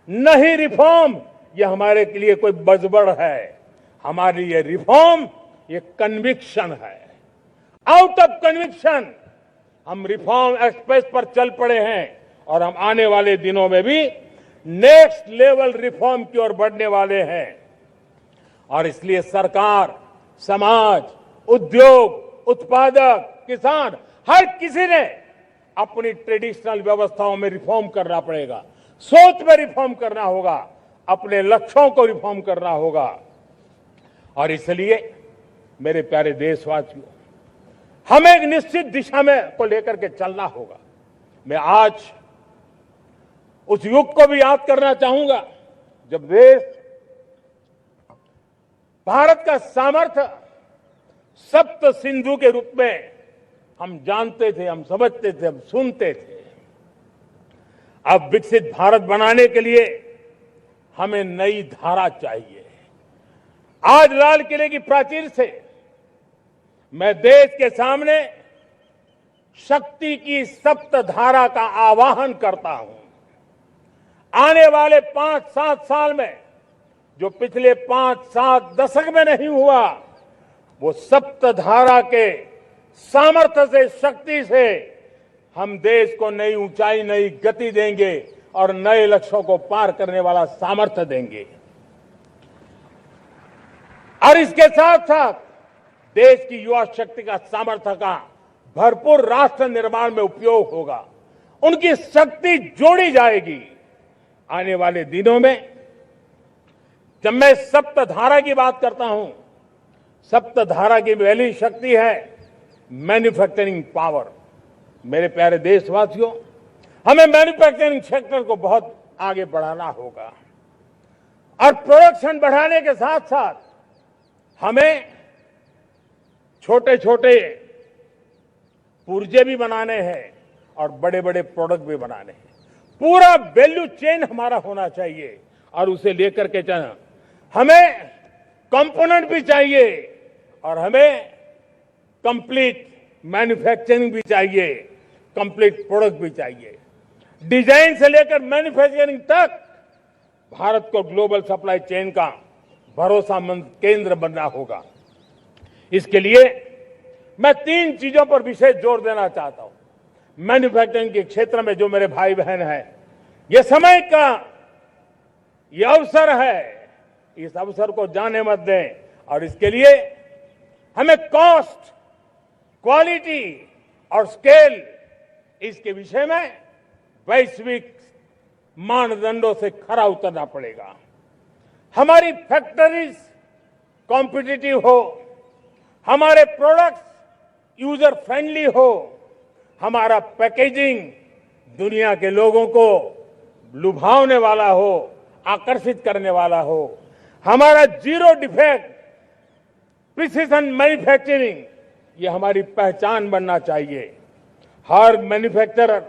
नहीं रिफॉर्म ये हमारे लिए कोई बजबड़ है। हमारे लिए रिफॉर्म ये कन्विक्शन है। आउट ऑफ कन्विक्शन हम रिफॉर्म एक्सप्रेस पर चल पड़े हैं और हम आने वाले दिनों में भी नेक्स्ट लेवल रिफॉर्म की ओर बढ़ने वाले हैं। और इसलिए सरकार, समाज, उद्योग, उत्पादक, किसान, हर किसी ने अपनी ट्रेडिशनल व्यवस्थाओं में रिफॉर्म करना पड़ेगा, सोच में रिफॉर्म करना होगा, अपने लक्ष्यों को रिफॉर्म करना होगा। और इसलिए मेरे प्यारे देशवासियों, हमें एक निश्चित दिशा में को लेकर के चलना होगा। मैं आज उस युग को भी याद करना चाहूंगा जब देश भारत का सामर्थ्य सप्त सिंधु के रूप में हम जानते थे, हम समझते थे, हम सुनते थे। अब विकसित भारत बनाने के लिए हमें नई धारा चाहिए। आज लाल किले की प्राचीर से मैं देश के सामने शक्ति की सप्त धारा का आह्वान करता हूं। आने वाले 5-7 साल में जो पिछले 5-7 दशक में नहीं हुआ, वो सप्त धारा के सामर्थ्य से, शक्ति से हम देश को नई ऊंचाई, नई गति देंगे और नए लक्ष्यों को पार करने वाला सामर्थ्य देंगे। और इसके साथ साथ देश की युवा शक्ति का सामर्थ्य का भरपूर राष्ट्र निर्माण में उपयोग होगा, उनकी शक्ति जोड़ी जाएगी। आने वाले दिनों में जब मैं सप्तधारा की बात करता हूं, सप्तधारा की पहली शक्ति है मैन्युफैक्चरिंग पावर। मेरे प्यारे देशवासियों, हमें मैन्युफैक्चरिंग सेक्टर को बहुत आगे बढ़ाना होगा और प्रोडक्शन बढ़ाने के साथ साथ हमें छोटे छोटे पुर्जे भी बनाने हैं और बड़े बड़े प्रोडक्ट भी बनाने हैं। पूरा वैल्यू चेन हमारा होना चाहिए और उसे लेकर के चलना। हमें कंपोनेंट भी चाहिए और हमें कंप्लीट मैन्युफैक्चरिंग भी चाहिए, कंप्लीट प्रोडक्ट भी चाहिए। डिजाइन से लेकर मैन्युफैक्चरिंग तक भारत को ग्लोबल सप्लाई चेन का भरोसामंद केंद्र बनना होगा। इसके लिए मैं 3 चीजों पर विशेष जोर देना चाहता हूं। मैन्युफैक्चरिंग के क्षेत्र में जो मेरे भाई बहन हैं, ये समय का ये अवसर है, इस अवसर को जाने मत दें। और इसके लिए हमें कॉस्ट, क्वालिटी और स्केल, इसके विषय में वैश्विक मानदंडों से खरा उतरना पड़ेगा। हमारी फैक्ट्रीज कॉम्पिटिटिव हो, हमारे प्रोडक्ट्स यूजर फ्रेंडली हो, हमारा पैकेजिंग दुनिया के लोगों को लुभावने वाला हो, आकर्षित करने वाला हो, हमारा जीरो डिफेक्ट प्रिसिजन मैन्युफैक्चरिंग, ये हमारी पहचान बनना चाहिए। हर मैन्युफैक्चरर,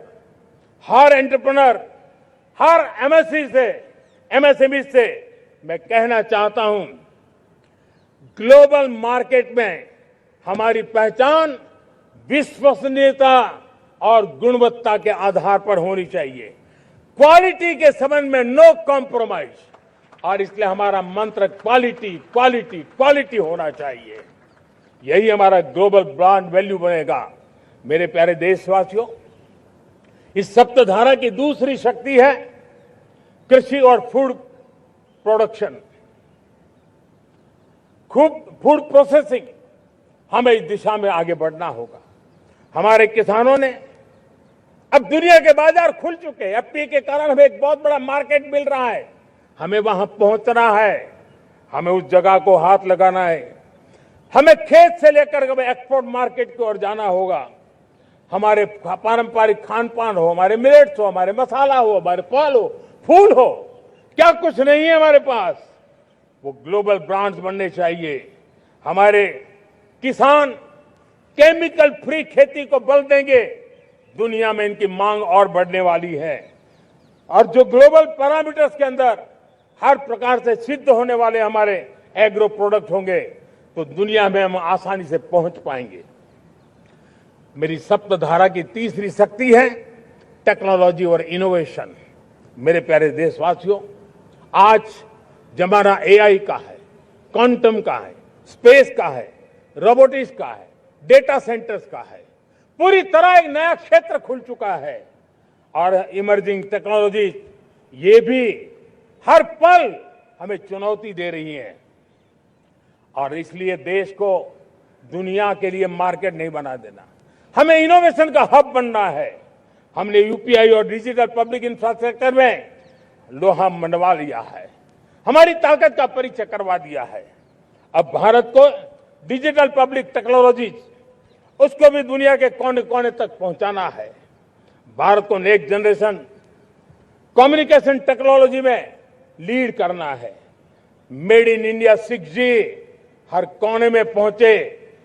हर एंटरप्रेन्योर, हर एमएसएमई से मैं कहना चाहता हूं, ग्लोबल मार्केट में हमारी पहचान विश्वसनीयता और गुणवत्ता के आधार पर होनी चाहिए। क्वालिटी के संबंध में नो कॉम्प्रोमाइज, और इसलिए हमारा मंत्र क्वालिटी, क्वालिटी, क्वालिटी होना चाहिए। यही हमारा ग्लोबल ब्रांड वैल्यू बनेगा। मेरे प्यारे देशवासियों, इस सप्तधारा की दूसरी शक्ति है कृषि और फूड प्रोडक्शन, फूड प्रोसेसिंग। हमें इस दिशा में आगे बढ़ना होगा। हमारे किसानों ने, अब दुनिया के बाजार खुल चुके हैं, एफपीए के कारण हमें एक बहुत बड़ा मार्केट मिल रहा है। हमें वहां पहुंचना है, हमें उस जगह को हाथ लगाना है। हमें खेत से लेकर एक्सपोर्ट मार्केट की ओर जाना होगा। हमारे पारंपरिक खान पान हो, हमारे मिलेट्स हो, हमारे मसाला हो, हमारे फल हो, फूल हो, क्या कुछ नहीं है हमारे पास, वो ग्लोबल ब्रांड्स बनने चाहिए। हमारे किसान केमिकल फ्री खेती को बल देंगे, दुनिया में इनकी मांग और बढ़ने वाली है। और जो ग्लोबल पैरामीटर्स के अंदर हर प्रकार से सिद्ध होने वाले हमारे एग्रो प्रोडक्ट होंगे, तो दुनिया में हम आसानी से पहुंच पाएंगे। मेरी सप्तधारा की तीसरी शक्ति है टेक्नोलॉजी और इनोवेशन। मेरे प्यारे देशवासियों, आज जमाना एआई का है, क्वांटम का है, स्पेस का है, रोबोटिक्स का है, डेटा सेंटर्स का है। पूरी तरह एक नया क्षेत्र खुल चुका है और इमर्जिंग टेक्नोलॉजी ये भी हर पल हमें चुनौती दे रही है। और इसलिए देश को दुनिया के लिए मार्केट नहीं बना देना, हमें इनोवेशन का हब बनना है। हमने यूपीआई और डिजिटल पब्लिक इंफ्रास्ट्रक्चर में लोहा मनवा लिया है, हमारी ताकत का परिचय करवा दिया है। अब भारत को डिजिटल पब्लिक टेक्नोलॉजी उसको भी दुनिया के कोने कोने तक पहुंचाना है। भारत को नेक्स्ट जनरेशन कम्युनिकेशन टेक्नोलॉजी में लीड करना है। मेड इन इंडिया 6G हर कोने में पहुंचे,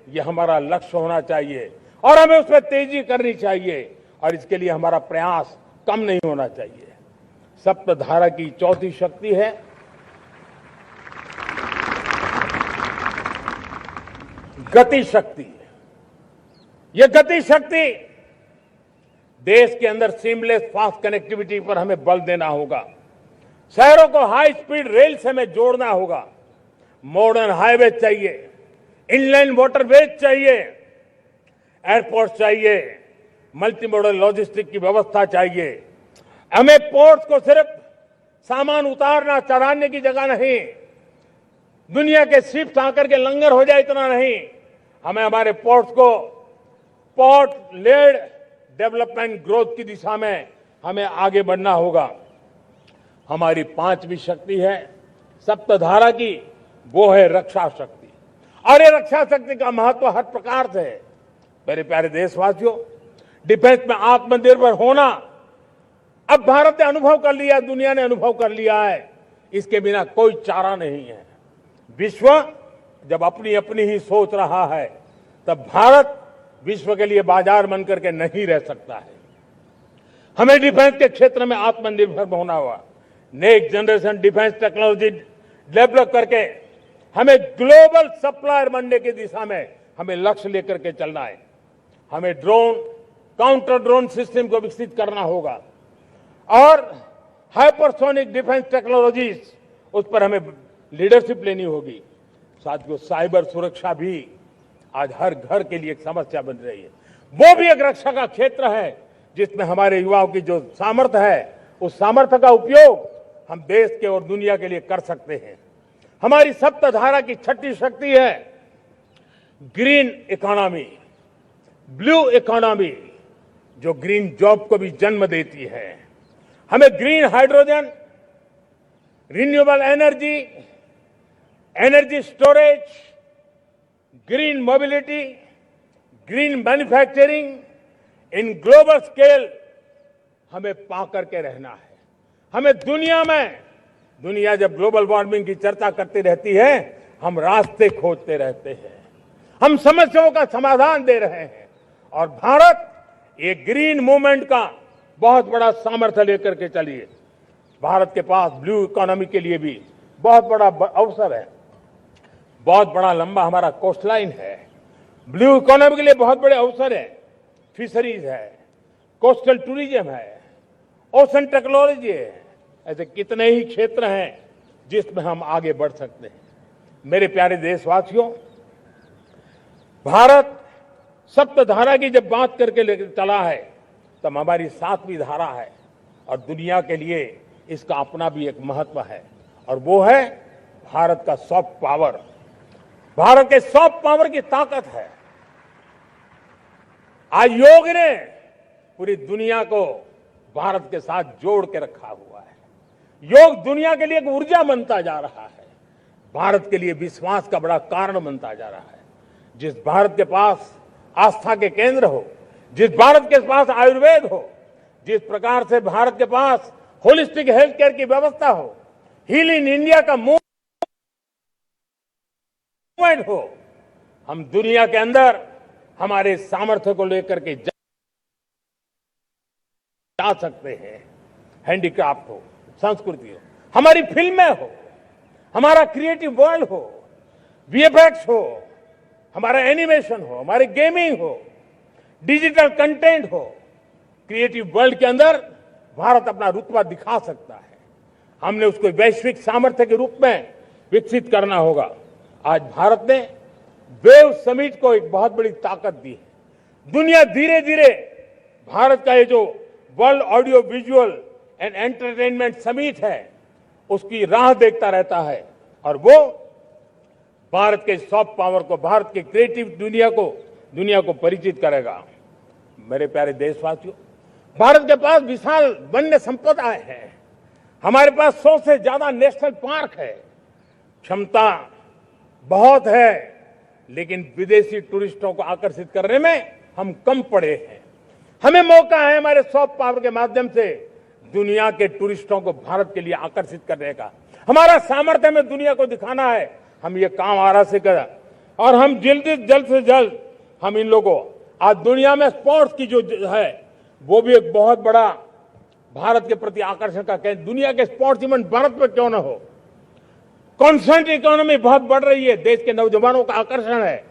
ये हमारा लक्ष्य होना चाहिए और हमें उसमें तेजी करनी चाहिए और इसके लिए हमारा प्रयास कम नहीं होना चाहिए। सप्तधारा की चौथी शक्ति है गति शक्ति। यह गति शक्ति देश के अंदर सीमलेस फास्ट कनेक्टिविटी पर हमें बल देना होगा। शहरों को हाई स्पीड रेल से हमें जोड़ना होगा। मॉडर्न हाईवे चाहिए, इनलैंड वाटरवेज चाहिए, एयरपोर्ट चाहिए, मल्टी मॉडल लॉजिस्टिक की व्यवस्था चाहिए। हमें पोर्ट्स को सिर्फ सामान उतारना चढ़ाने की जगह नहीं, दुनिया के शिप्स आकर के लंगर हो जाए इतना नहीं, हमें हमारे पोर्ट्स को पोर्ट लेड डेवलपमेंट ग्रोथ की दिशा में हमें आगे बढ़ना होगा। हमारी पांचवी शक्ति है सप्तधारा की, वो है रक्षा शक्ति। और ये रक्षा शक्ति का महत्व हर प्रकार से है। मेरे प्यारे देशवासियों, डिफेंस में आत्मनिर्भर होना अब भारत ने अनुभव कर लिया, दुनिया ने अनुभव कर लिया है, इसके बिना कोई चारा नहीं है। विश्व जब अपनी अपनी ही सोच रहा है, तब भारत विश्व के लिए बाजार बन करके नहीं रह सकता है। हमें डिफेंस के क्षेत्र में आत्मनिर्भर होना होगा। Next generation defence technology develop करके हमें ग्लोबल सप्लायर बनने की दिशा में हमें लक्ष्य लेकर के चलना है। हमें ड्रोन, काउंटर ड्रोन सिस्टम को विकसित करना होगा और हाइपरसोनिक डिफेंस टेक्नोलॉजीज, उस पर हमें लीडरशिप लेनी होगी। साथियों, साइबर सुरक्षा भी आज हर घर के लिए एक समस्या बन रही है। वो भी एक रक्षा का क्षेत्र है जिसमें हमारे युवाओं की जो सामर्थ्य है, उस सामर्थ्य का उपयोग हम देश के और दुनिया के लिए कर सकते हैं। हमारी सप्तधारा की छठी शक्ति है ग्रीन इकोनॉमी, ब्लू इकोनॉमी, जो ग्रीन जॉब को भी जन्म देती है। हमें green hydrogen, renewable energy, energy storage, green mobility, green manufacturing in global scale हमें पा करके रहना है। हमें दुनिया जब ग्लोबल वार्मिंग की चर्चा करती रहती है, हम रास्ते खोजते रहते हैं, हम समस्याओं का समाधान दे रहे हैं और भारत ये ग्रीन मूवमेंट का बहुत बड़ा सामर्थ्य लेकर के चलिए। भारत के पास ब्लू इकोनॉमी के लिए भी बहुत बड़ा अवसर है। बहुत बड़ा लंबा हमारा कोस्ट लाइन है। ब्लू इकोनॉमी के लिए बहुत बड़े अवसर है। फिशरीज है, कोस्टल टूरिज्म है, ओशन टेक्नोलॉजी है। ऐसे कितने ही क्षेत्र हैं जिसमें हम आगे बढ़ सकते हैं। मेरे प्यारे देशवासियों, भारत सप्तधारा की जब बात करके लेकर चला है, तब हमारी सातवीं धारा है और दुनिया के लिए इसका अपना भी एक महत्व है और वो है भारत का सॉफ्ट पावर। भारत के सॉफ्ट पावर की ताकत है। आज योग ने पूरी दुनिया को भारत के साथ जोड़ के रखा हुआ है। योग दुनिया के लिए एक ऊर्जा बनता जा रहा है, भारत के लिए विश्वास का बड़ा कारण बनता जा रहा है। जिस भारत के पास आस्था के केंद्र हो, जिस भारत के पास आयुर्वेद हो, जिस प्रकार से भारत के पास होलिस्टिक हेल्थ केयर की व्यवस्था हो, हील इन इंडिया का मूवमेंट हो, हम दुनिया के अंदर हमारे सामर्थ्य को लेकर के जा सकते हैं। हैंडीक्राफ्ट हो, संस्कृति हो, हमारी फिल्में हो, हमारा क्रिएटिव वर्ल्ड हो, वीएफएक्स हो, हमारा एनिमेशन हो, हमारी गेमिंग हो, डिजिटल कंटेंट हो, क्रिएटिव वर्ल्ड के अंदर भारत अपना रुतबा दिखा सकता है। हमने उसको वैश्विक सामर्थ्य के रूप में विकसित करना होगा। आज भारत ने वेव समिट को एक बहुत बड़ी ताकत दी है। दुनिया धीरे धीरे भारत का ये जो world audio visual and entertainment summit है, उसकी राह देखता रहता है और वो भारत के सॉफ्ट पावर को, भारत के क्रिएटिव दुनिया को परिचित करेगा। मेरे प्यारे देशवासियों, भारत के पास विशाल वन्य संपदा है, हमारे पास 100 से ज्यादा नेशनल पार्क है, क्षमता बहुत है, लेकिन विदेशी टूरिस्टों को आकर्षित करने में हम कम पड़े हैं। हमें मौका है हमारे सॉफ्ट पावर के माध्यम से दुनिया के टूरिस्टों को भारत के लिए आकर्षित करने का। हमारा सामर्थ्य में दुनिया को दिखाना है। हम ये काम आरा से करें और हम जल्द से जल्द हम इन लोगों आज दुनिया में स्पोर्ट्स की जो है वो भी एक बहुत बड़ा भारत के प्रति आकर्षण का केंद्र। दुनिया के स्पोर्ट्स इवेंट भारत में क्यों ना हो। कॉन्स्टेंट इकोनॉमी बहुत बढ़ रही है, देश के नौजवानों का आकर्षण है।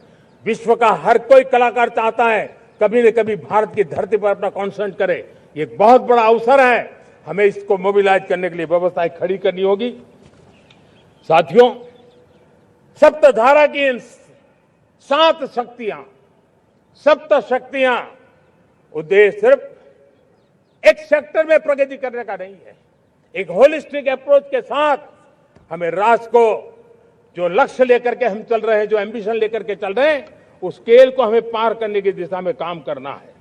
विश्व का हर कोई कलाकार चाहता है कभी न कभी भारत की धरती पर अपना कॉन्सर्ट करे। ये एक बहुत बड़ा अवसर है, हमें इसको मोबिलाइज करने के लिए व्यवस्थाएं खड़ी करनी होगी। साथियों, सप्तधारा की 7 शक्तियां, सप्त शक्तियां उद्देश्य सिर्फ एक सेक्टर में प्रगति करने का नहीं है। एक होलिस्टिक अप्रोच के साथ हमें राष्ट्र को जो लक्ष्य लेकर के हम चल रहे हैं, जो एम्बिशन लेकर के चल रहे हैं, उस स्केल को हमें पार करने की दिशा में काम करना है।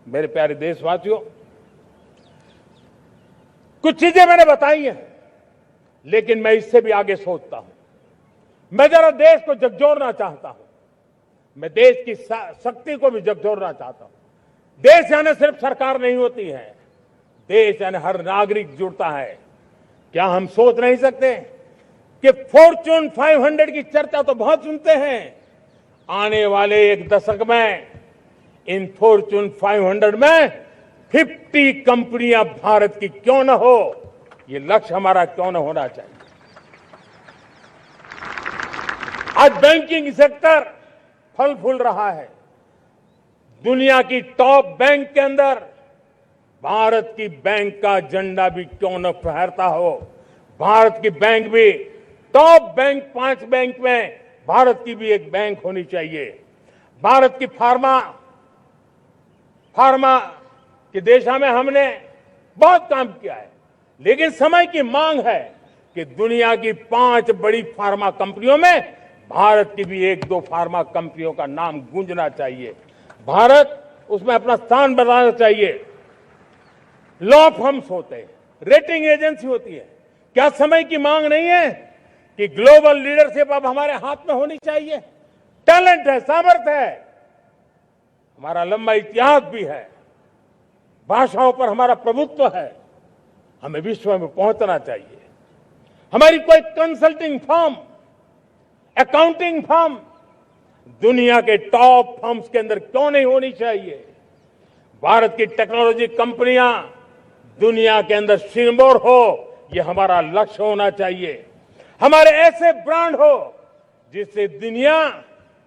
मेरे प्यारे देशवासियों, कुछ चीजें मैंने बताई हैं, लेकिन मैं इससे भी आगे सोचता हूं। मैं जरा देश को झकझोरना चाहता हूं, मैं देश की शक्ति को भी झकझोरना चाहता हूं। देश यानी सिर्फ सरकार नहीं होती है, देश यानी हर नागरिक जुड़ता है। क्या हम सोच नहीं सकते कि फॉर्च्यून 500 की चर्चा तो बहुत सुनते हैं, आने वाले एक दशक में इन फॉर्च्यून 500 में 50 कंपनियां भारत की क्यों न हो, ये लक्ष्य हमारा क्यों न होना चाहिए। आज बैंकिंग सेक्टर फल फूल रहा है। दुनिया की टॉप बैंक के अंदर भारत की बैंक का झंडा भी क्यों न फहरता हो। भारत की बैंक भी टॉप बैंक 5 बैंक में भारत की भी एक बैंक होनी चाहिए। भारत की फार्मा की दिशा में हमने बहुत काम किया है, लेकिन समय की मांग है कि दुनिया की 5 बड़ी फार्मा कंपनियों में भारत की भी 1-2 फार्मा कंपनियों का नाम गूंजना चाहिए। भारत उसमें अपना स्थान बनाना चाहिए। लॉ फर्म्स होते हैं, रेटिंग एजेंसी होती है। क्या समय की मांग नहीं है कि ग्लोबल लीडरशिप अब हमारे हाथ में होनी चाहिए। टैलेंट है, सामर्थ्य है, हमारा लंबा इतिहास भी है, भाषाओं पर हमारा प्रभुत्व है, हमें विश्व में पहुंचना चाहिए। हमारी कोई कंसल्टिंग फर्म, अकाउंटिंग फर्म दुनिया के टॉप फर्म्स के अंदर क्यों नहीं होनी चाहिए। भारत की टेक्नोलॉजी कंपनियां दुनिया के अंदर सिरमौर हो, यह हमारा लक्ष्य होना चाहिए। हमारे ऐसे ब्रांड हो जिससे दुनिया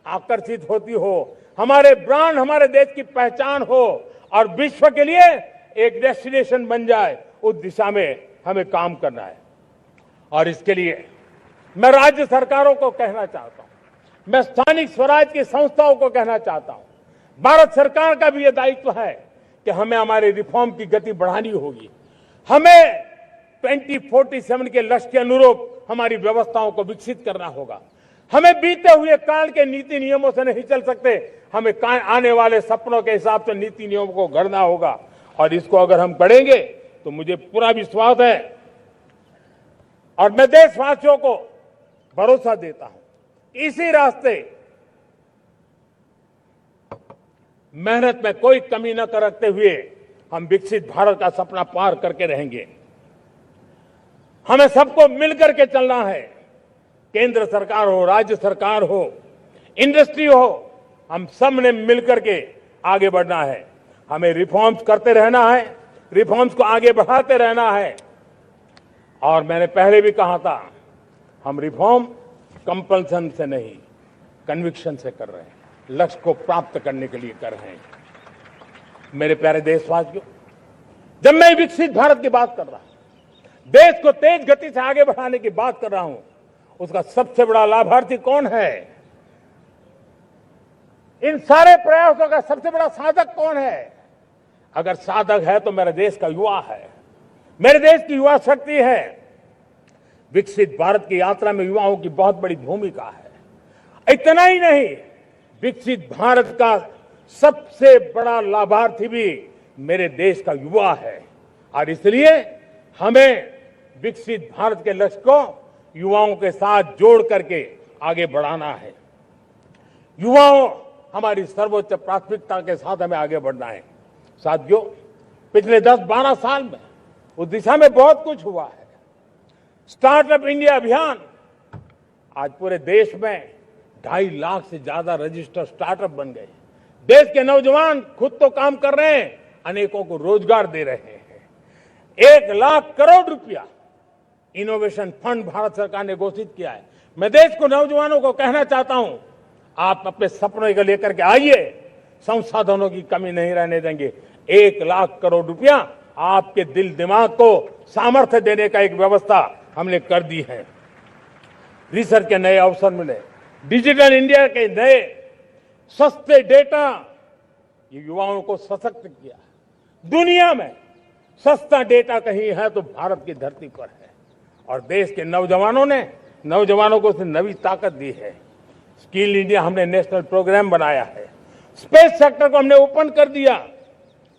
आकर्षित होती हो, हमारे ब्रांड हमारे देश की पहचान हो और विश्व के लिए एक डेस्टिनेशन बन जाए, उस दिशा में हमें काम करना है। और इसके लिए मैं राज्य सरकारों को कहना चाहता हूं, मैं स्थानिक स्वराज की संस्थाओं को कहना चाहता हूं, भारत सरकार का भी यह दायित्व है कि हमें हमारे रिफॉर्म की गति बढ़ानी होगी। हमें 2047 के लक्ष्य के अनुरूप हमारी व्यवस्थाओं को विकसित करना होगा। हमें बीते हुए काल के नीति नियमों से नहीं चल सकते, हमें आने वाले सपनों के हिसाब से नीति नियमों को गढ़ना होगा। और इसको अगर हम पढ़ेंगे तो मुझे पूरा विश्वास है और मैं देशवासियों को भरोसा देता हूं, इसी रास्ते मेहनत में कोई कमी न करते हुए हम विकसित भारत का सपना पार करके रहेंगे। हमें सबको मिलकर के चलना है, केंद्र सरकार हो, राज्य सरकार हो, इंडस्ट्री हो, हम सब ने मिलकर के आगे बढ़ना है। हमें रिफॉर्म्स करते रहना है, रिफॉर्म्स को आगे बढ़ाते रहना है। और मैंने पहले भी कहा था, हम रिफॉर्म कंपल्सन से नहीं, कन्विक्शन से कर रहे हैं, लक्ष्य को प्राप्त करने के लिए कर रहे हैं। मेरे प्यारे देशवासियों, जब मैं विकसित भारत की बात कर रहा हूं, देश को तेज गति से आगे बढ़ाने की बात कर रहा हूं, उसका सबसे बड़ा लाभार्थी कौन है? इन सारे प्रयासों का सबसे बड़ा साधक कौन है? अगर साधक है तो मेरे देश का युवा है, मेरे देश की युवा शक्ति है। विकसित भारत की यात्रा में युवाओं की बहुत बड़ी भूमिका है। इतना ही नहीं, विकसित भारत का सबसे बड़ा लाभार्थी भी मेरे देश का युवा है और इसलिए हमें विकसित भारत के लक्ष्य को युवाओं के साथ जोड़ करके आगे बढ़ाना है। युवाओं हमारी सर्वोच्च प्राथमिकता के साथ हमें आगे बढ़ना है। साथियों, पिछले 10-12 साल में उस दिशा में बहुत कुछ हुआ है। स्टार्टअप इंडिया अभियान, आज पूरे देश में 2.5 लाख से ज्यादा रजिस्टर्ड स्टार्टअप बन गए। देश के नौजवान खुद तो काम कर रहे हैं, अनेकों को रोजगार दे रहे हैं। 1 लाख करोड़ रुपया इनोवेशन फंड भारत सरकार ने घोषित किया है। मैं देश को, नौजवानों को कहना चाहता हूं, आप अपने सपनों को लेकर के आइए, संसाधनों की कमी नहीं रहने देंगे। 1 लाख करोड़ रुपया आपके दिल दिमाग को सामर्थ्य देने का एक व्यवस्था हमने कर दी है। रिसर्च के नए अवसर मिले, डिजिटल इंडिया के नए सस्ते डेटा, ये युवाओं को सशक्त किया। दुनिया में सस्ता डेटा कहीं है तो भारत की धरती पर है और देश के नौजवानों को उसने नई ताकत दी है। स्किल इंडिया हमने नेशनल प्रोग्राम बनाया है। स्पेस सेक्टर को हमने ओपन कर दिया।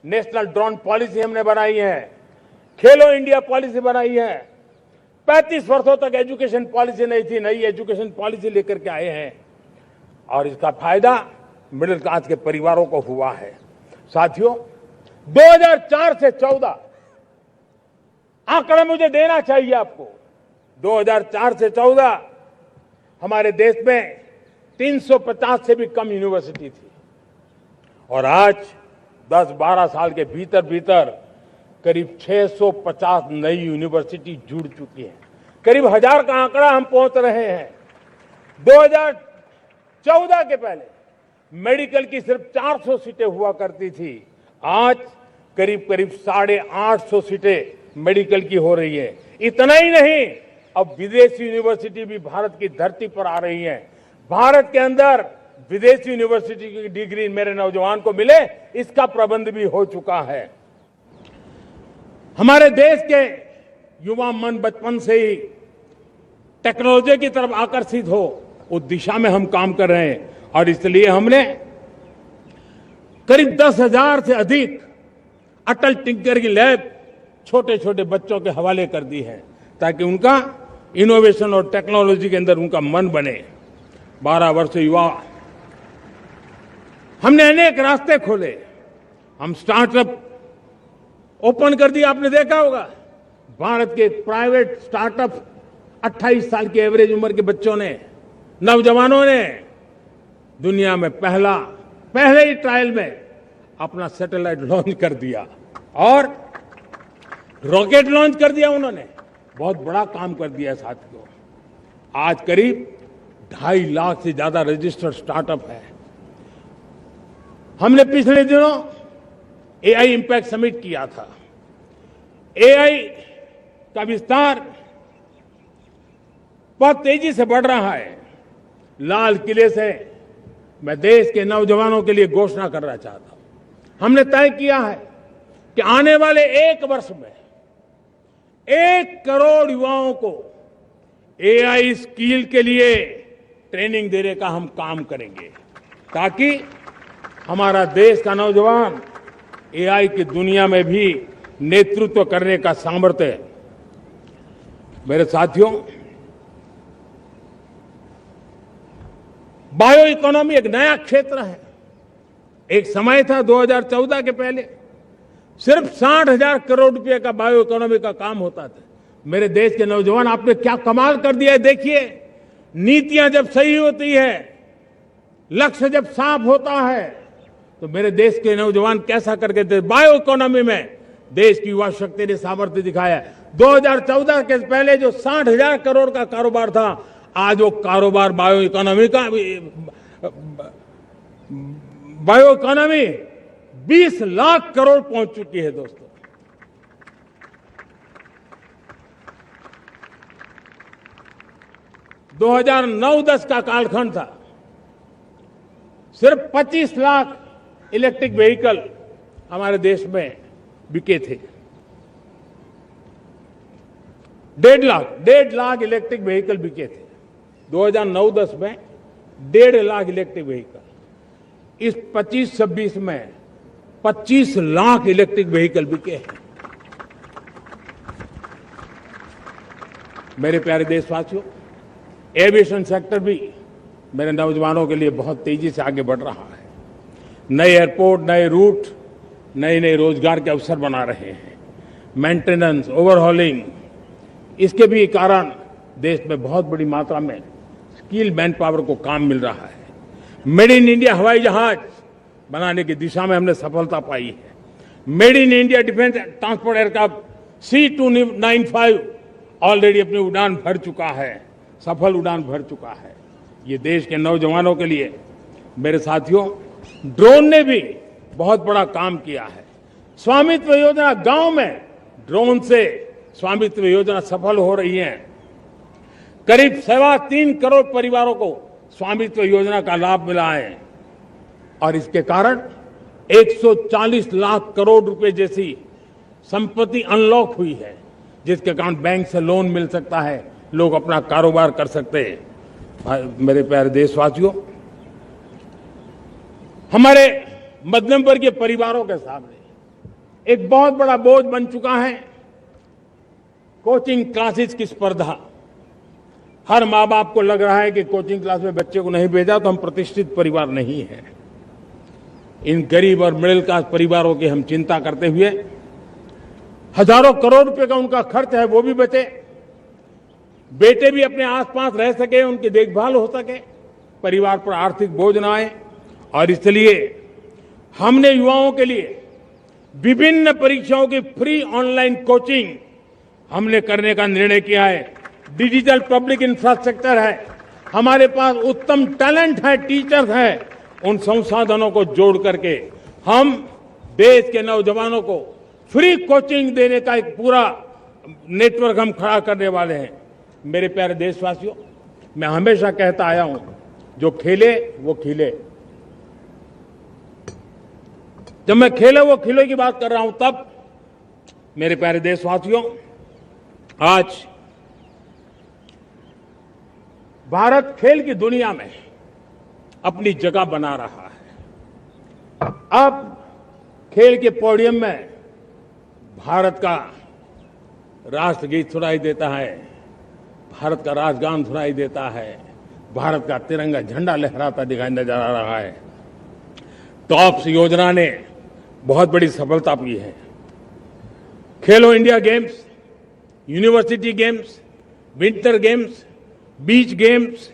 नेशनल ड्रोन पॉलिसी हमने बनाई है। खेलो इंडिया पॉलिसी बनाई है। 35 वर्षों तक एजुकेशन पॉलिसी नहीं थी, नई एजुकेशन पॉलिसी लेकर के आए हैं और इसका फायदा मिडिल क्लास के परिवारों को हुआ है। साथियों, 2004 से 14 आंकड़ा मुझे देना चाहिए आपको। 2004 से 14 हमारे देश में 350 से भी कम यूनिवर्सिटी थी और आज 10-12 साल के भीतर भीतर करीब 650 नई यूनिवर्सिटी जुड़ चुकी है। करीब 1000 का आंकड़ा हम पहुंच रहे हैं। 2014 के पहले मेडिकल की सिर्फ 400 सीटें हुआ करती थी, आज करीब 850 सीटें मेडिकल की हो रही है। इतना ही नहीं, अब विदेशी यूनिवर्सिटी भी भारत की धरती पर आ रही है। भारत के अंदर विदेशी यूनिवर्सिटी की डिग्री मेरे नौजवान को मिले, इसका प्रबंध भी हो चुका है। हमारे देश के युवा मन बचपन से ही टेक्नोलॉजी की तरफ आकर्षित हो, उस दिशा में हम काम कर रहे हैं और इसलिए हमने करीब 10,000 से अधिक अटल टिंकरिंग लैब छोटे छोटे बच्चों के हवाले कर दी है ताकि उनका इनोवेशन और टेक्नोलॉजी के अंदर उनका मन बने। 12 वर्ष युवा, हमने अनेक रास्ते खोले। हम स्टार्टअप ओपन कर दिया, आपने देखा होगा। भारत के प्राइवेट स्टार्टअप 28 साल की एवरेज उम्र के बच्चों ने, नौजवानों ने दुनिया में पहले ही ट्रायल में अपना सैटेलाइट लॉन्च कर दिया और रॉकेट लॉन्च कर दिया। उन्होंने बहुत बड़ा काम कर दिया साथियों। आज करीब 2.5 लाख से ज्यादा रजिस्टर्ड स्टार्टअप है। हमने पिछले दिनों एआई इंपैक्ट समिट किया था। एआई का विस्तार बहुत तेजी से बढ़ रहा है। लाल किले से मैं देश के नौजवानों के लिए घोषणा करना चाहता हूं। हमने तय किया है कि आने वाले 1 वर्ष में 1 करोड़ युवाओं को एआई स्किल के लिए ट्रेनिंग देने का हम काम करेंगे ताकि हमारा देश का नौजवान एआई की दुनिया में भी नेतृत्व करने का सामर्थ्य। मेरे साथियों, बायो इकोनॉमी एक नया क्षेत्र है। एक समय था 2014 के पहले सिर्फ 60,000 करोड़ रुपए का बायो इकोनॉमी का काम होता था। मेरे देश के नौजवान, आपने क्या कमाल कर दिया है। देखिए, नीतियां जब सही होती है, लक्ष्य जब साफ होता है, तो मेरे देश के नौजवान कैसा करके थे। बायो इकोनॉमी में देश की युवा शक्ति ने सामर्थ्य दिखाया। 2014 के पहले जो 60,000 करोड़ का कारोबार था, आज वो कारोबार बायो इकोनॉमी 20 लाख करोड़ पहुंच चुकी है। दोस्तों, दो 2009-10 का कालखंड था, सिर्फ 25 लाख इलेक्ट्रिक व्हीकल हमारे देश में बिके थे। 1.5 लाख इलेक्ट्रिक व्हीकल बिके थे 2009-10 में। 1.5 लाख इलेक्ट्रिक व्हीकल। इस 25-26 में 25 लाख इलेक्ट्रिक व्हीकल बिके हैं। मेरे प्यारे देशवासियों, एविएशन सेक्टर भी मेरे नौजवानों के लिए बहुत तेजी से आगे बढ़ रहा है। नए एयरपोर्ट, नए रूट, नए नए रोजगार के अवसर बना रहे हैं। मेंटेनेंस, ओवरहॉलिंग, इसके भी कारण देश में बहुत बड़ी मात्रा में स्किल मैन पावर को काम मिल रहा है। मेड इन इंडिया हवाई जहाज बनाने की दिशा में हमने सफलता पाई है। Made in India defence transport aircraft C295 already अपनी उड़ान भर चुका है, सफल उड़ान भर चुका है। ये देश के नौजवानों के लिए, मेरे साथियों, ड्रोन ने भी बहुत बड़ा काम किया है। स्वामित्व योजना, गांव में ड्रोन से स्वामित्व योजना सफल हो रही है। करीब 3.25 करोड़ परिवारों को स्वामित्व योजना का लाभ मिला है और इसके कारण 140 लाख करोड़ रुपए जैसी संपत्ति अनलॉक हुई है, जिसके कारण बैंक से लोन मिल सकता है, लोग अपना कारोबार कर सकते हैं। मेरे प्यारे देशवासियों, हमारे मध्यम वर्गीय परिवारों के सामने एक बहुत बड़ा बोझ बन चुका है कोचिंग क्लासेस की स्पर्धा। हर माँ बाप को लग रहा है कि कोचिंग क्लास में बच्चे को नहीं भेजा तो हम प्रतिष्ठित परिवार नहीं है। इन गरीब और मिडिल क्लास परिवारों की हम चिंता करते हुए हजारों करोड़ रुपए का उनका खर्च है वो भी बचे, बेटे भी अपने आसपास रह सके, उनकी देखभाल हो सके, परिवार पर आर्थिक बोझ ना आए। और इसलिए हमने युवाओं के लिए विभिन्न परीक्षाओं की फ्री ऑनलाइन कोचिंग हमने करने का निर्णय किया है। डिजिटल पब्लिक इंफ्रास्ट्रक्चर है, हमारे पास उत्तम टैलेंट है, टीचर्स हैं, उन संसाधनों को जोड़ करके हम देश के नौजवानों को फ्री कोचिंग देने का एक पूरा नेटवर्क हम खड़ा करने वाले हैं। मेरे प्यारे देशवासियों, मैं हमेशा कहता आया हूं, जो खेले वो खिले। जब मैं खेले वो खिले की बात कर रहा हूं, तब मेरे प्यारे देशवासियों, आज भारत खेल की दुनिया में अपनी जगह बना रहा है। अब खेल के पोडियम में भारत का राष्ट्रगीत सुनाई देता है, भारत का राष्ट्रगान सुनाई देता है, भारत का तिरंगा झंडा लहराता दिखाई नजर आ रहा है। टॉप्स योजना ने बहुत बड़ी सफलता पाई है। खेलो India games, university games, winter games, beach games,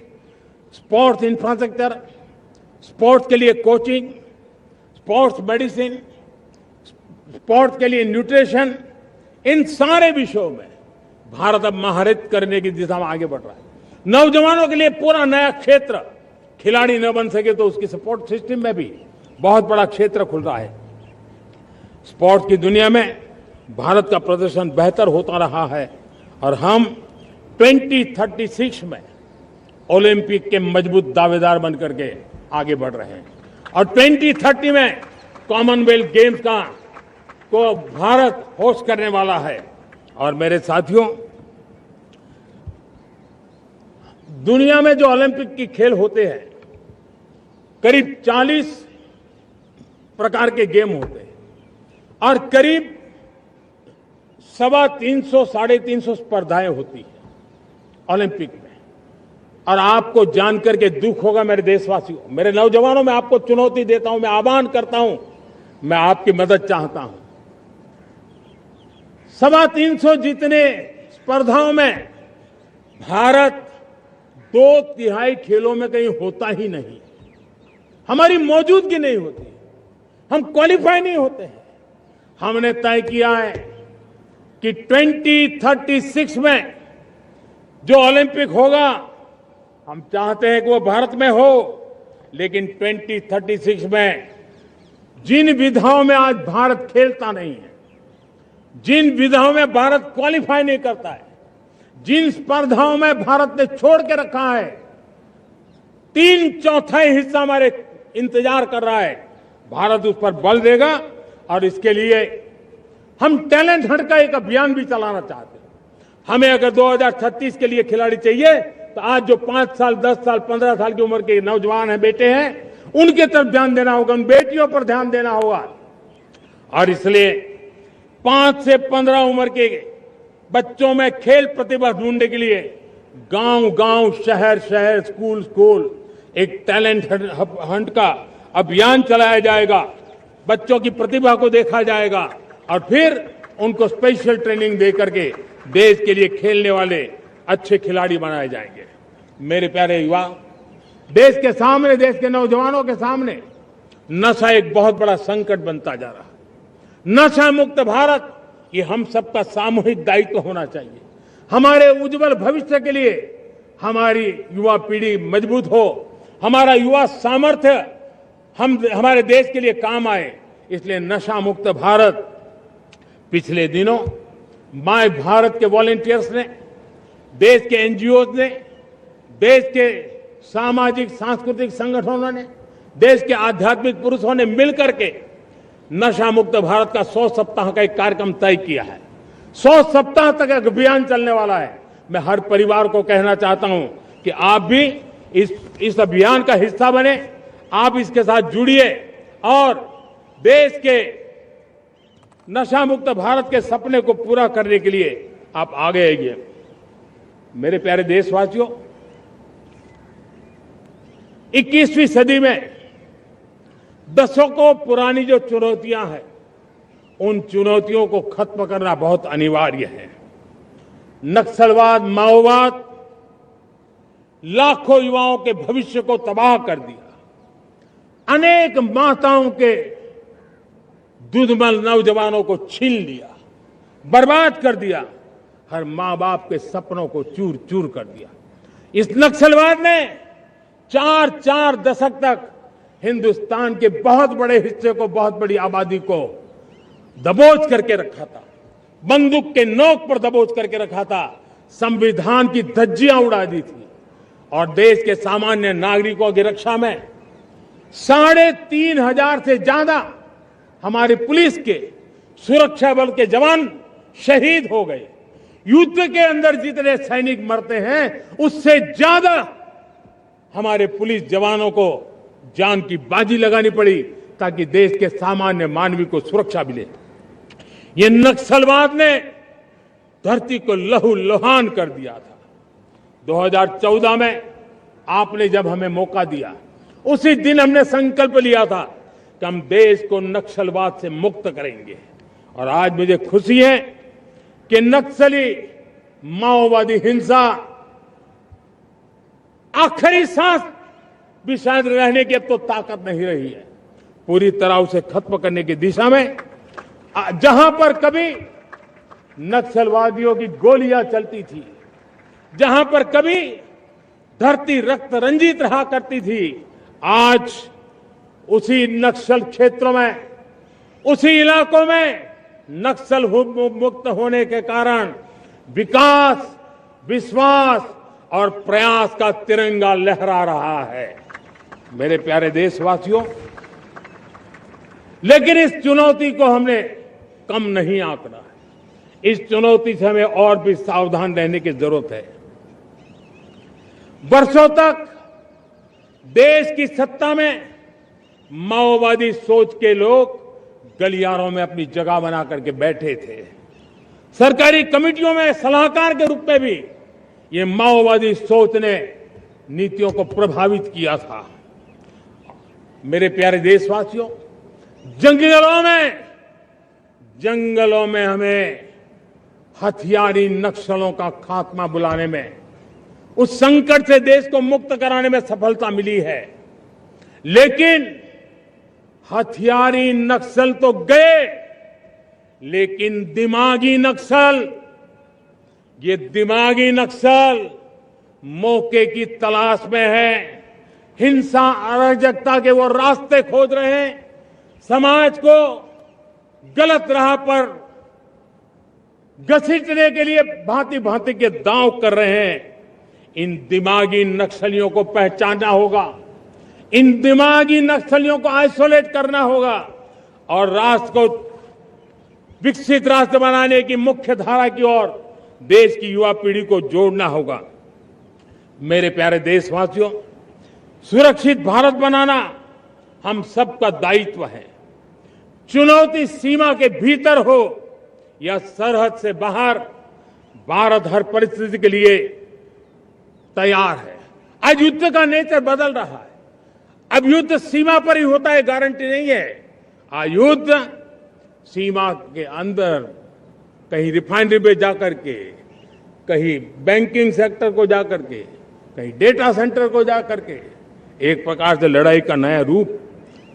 sports infrastructure, sports के लिए कोचिंग, स्पोर्ट्स मेडिसिन, स्पोर्ट्स के लिए न्यूट्रिशन, इन सारे विषयों में भारत अब महारत करने की दिशा में आगे बढ़ रहा है। नौजवानों के लिए पूरा नया क्षेत्र, खिलाड़ी न बन सके तो उसकी सपोर्ट सिस्टम में भी बहुत बड़ा क्षेत्र खुल रहा है। स्पोर्ट्स की दुनिया में भारत का प्रदर्शन बेहतर होता रहा है और हम 2036 में ओलंपिक के मजबूत दावेदार बनकर के आगे बढ़ रहे हैं और 2030 में कॉमनवेल्थ गेम्स को भारत होस्ट करने वाला है। और मेरे साथियों, दुनिया में जो ओलंपिक की खेल होते हैं, करीब 40 प्रकार के गेम होते हैं और करीब 350 साढ़े 350 स्पर्धाएं होती हैं ओलंपिक में। और आपको जानकर के दुख होगा मेरे देशवासियों, मेरे नौजवानों, मैं आपको चुनौती देता हूं, मैं आह्वान करता हूं, मैं आपकी मदद चाहता हूं। 350 जितने स्पर्धाओं में भारत 2/3 खेलों में कहीं होता ही नहीं, हमारी मौजूदगी नहीं होती, हम क्वालिफाई नहीं होते हैं। हमने तय किया है कि 2036 में जो ओलंपिक होगा, हम चाहते हैं कि वो भारत में हो, लेकिन 2036 में जिन विधाओं में आज भारत खेलता नहीं है, जिन विधाओं में भारत क्वालिफाई नहीं करता है, जिन स्पर्धाओं में भारत ने छोड़ के रखा है, 3/4 हिस्सा हमारे इंतजार कर रहा है। भारत उस पर बल देगा और इसके लिए हम टैलेंट हंट का एक अभियान भी चलाना चाहते हैं। हमें अगर 2036 के लिए खिलाड़ी चाहिए तो आज जो 5 साल, 10 साल, 15 साल की उम्र के नौजवान हैं, बेटे हैं, उनके तरफ ध्यान देना होगा, उन बेटियों पर ध्यान देना होगा। और इसलिए 5 से 15 उम्र के बच्चों में खेल प्रतिभा ढूंढने के लिए गांव-गांव, शहर-शहर, स्कूल-स्कूल एक टैलेंट हंट का अभियान चलाया जाएगा। बच्चों की प्रतिभा को देखा जाएगा और फिर उनको स्पेशल ट्रेनिंग दे करके देश के लिए खेलने वाले अच्छे खिलाड़ी बनाए जाएंगे। मेरे प्यारे युवा, देश के सामने, देश के नौजवानों के सामने नशा एक बहुत बड़ा संकट बनता जा रहा है। नशा मुक्त भारत, ये हम सबका सामूहिक दायित्व होना चाहिए। हमारे उज्जवल भविष्य के लिए हमारी युवा पीढ़ी मजबूत हो, हमारा युवा सामर्थ्य हमारे देश के लिए काम आए, इसलिए नशा मुक्त भारत। पिछले दिनों माय भारत के वॉलंटियर्स ने, देश के एनजीओ ने, देश के सामाजिक सांस्कृतिक संगठनों ने, देश के आध्यात्मिक पुरुषों ने मिलकर के नशा मुक्त भारत का 100 सप्ताह का एक कार्यक्रम तय किया है। 100 सप्ताह तक एक अभियान चलने वाला है। मैं हर परिवार को कहना चाहता हूं कि आप भी इस अभियान का हिस्सा बने, आप इसके साथ जुड़िए और देश के नशा मुक्त भारत के सपने को पूरा करने के लिए आप आगे आइए। मेरे प्यारे देशवासियों, 21वीं सदी में दशकों पुरानी जो चुनौतियां हैं, उन चुनौतियों को खत्म करना बहुत अनिवार्य है। नक्सलवाद, माओवाद लाखों युवाओं के भविष्य को तबाह कर दिया। अनेक माताओं के दुधमल नौजवानों को छीन लिया, बर्बाद कर दिया, हर मां बाप के सपनों को चूर चूर कर दिया। इस नक्सलवाद ने 4 दशक तक हिंदुस्तान के बहुत बड़े हिस्से को, बहुत बड़ी आबादी को दबोच करके रखा था, बंदूक के नोक पर दबोच करके रखा था, संविधान की धज्जियां उड़ा दी थी और देश के सामान्य नागरिकों की रक्षा में 3,500 से ज्यादा हमारे पुलिस के, सुरक्षा बल के जवान शहीद हो गए। युद्ध के अंदर जितने सैनिक मरते हैं, उससे ज्यादा हमारे पुलिस जवानों को जान की बाजी लगानी पड़ी ताकि देश के सामान्य मानवी को सुरक्षा मिले। ये नक्सलवाद ने धरती को लहूलुहान कर दिया था। 2014 में आपने जब हमें मौका दिया, उसी दिन हमने संकल्प लिया था कि हम देश को नक्सलवाद से मुक्त करेंगे। और आज मुझे खुशी है कि नक्सली माओवादी हिंसा आखिरी सांस भी शायद रहने की अब तो ताकत नहीं रही है। पूरी तरह उसे खत्म करने की दिशा में जहां पर कभी नक्सलवादियों की गोलियां चलती थी, जहां पर कभी धरती रक्त रंजित रहा करती थी, आज उसी नक्सल क्षेत्रों में, उसी इलाकों में नक्सल मुक्त होने के कारण विकास, विश्वास और प्रयास का तिरंगा लहरा रहा है। मेरे प्यारे देशवासियों, लेकिन इस चुनौती को हमने कम नहीं आंकना है। इस चुनौती से हमें और भी सावधान रहने की जरूरत है। वर्षों तक देश की सत्ता में माओवादी सोच के लोग गलियारों में अपनी जगह बना करके बैठे थे। सरकारी कमेटियों में सलाहकार के रूप में भी ये माओवादी सोच ने नीतियों को प्रभावित किया था। मेरे प्यारे देशवासियों, जंगलों में हमें हथियारी नक्सलों का खात्मा बुलाने में, उस संकट से देश को मुक्त कराने में सफलता मिली है। लेकिन हथियारी नक्सल तो गए, लेकिन दिमागी नक्सल, ये दिमागी नक्सल मौके की तलाश में है। हिंसा, अराजकता के वो रास्ते खोज रहे हैं, समाज को गलत राह पर घसीटने के लिए भांति भांति के दांव कर रहे हैं। इन दिमागी नक्सलियों को पहचानना होगा, इन दिमागी नक्सलियों को आइसोलेट करना होगा और राष्ट्र को विकसित राष्ट्र बनाने की मुख्य धारा की ओर देश की युवा पीढ़ी को जोड़ना होगा। मेरे प्यारे देशवासियों, सुरक्षित भारत बनाना हम सबका दायित्व है। चुनौती सीमा के भीतर हो या सरहद से बाहर, भारत हर परिस्थिति के लिए तैयार है। आज युद्ध का नेचर बदल रहा है। अब युद्ध सीमा पर ही होता है, गारंटी नहीं है। आज युद्ध सीमा के अंदर, कहीं रिफाइनरी पे जाकर के, कहीं बैंकिंग सेक्टर को जाकर के, कहीं डेटा सेंटर को जाकर के, एक प्रकार से लड़ाई का नया रूप,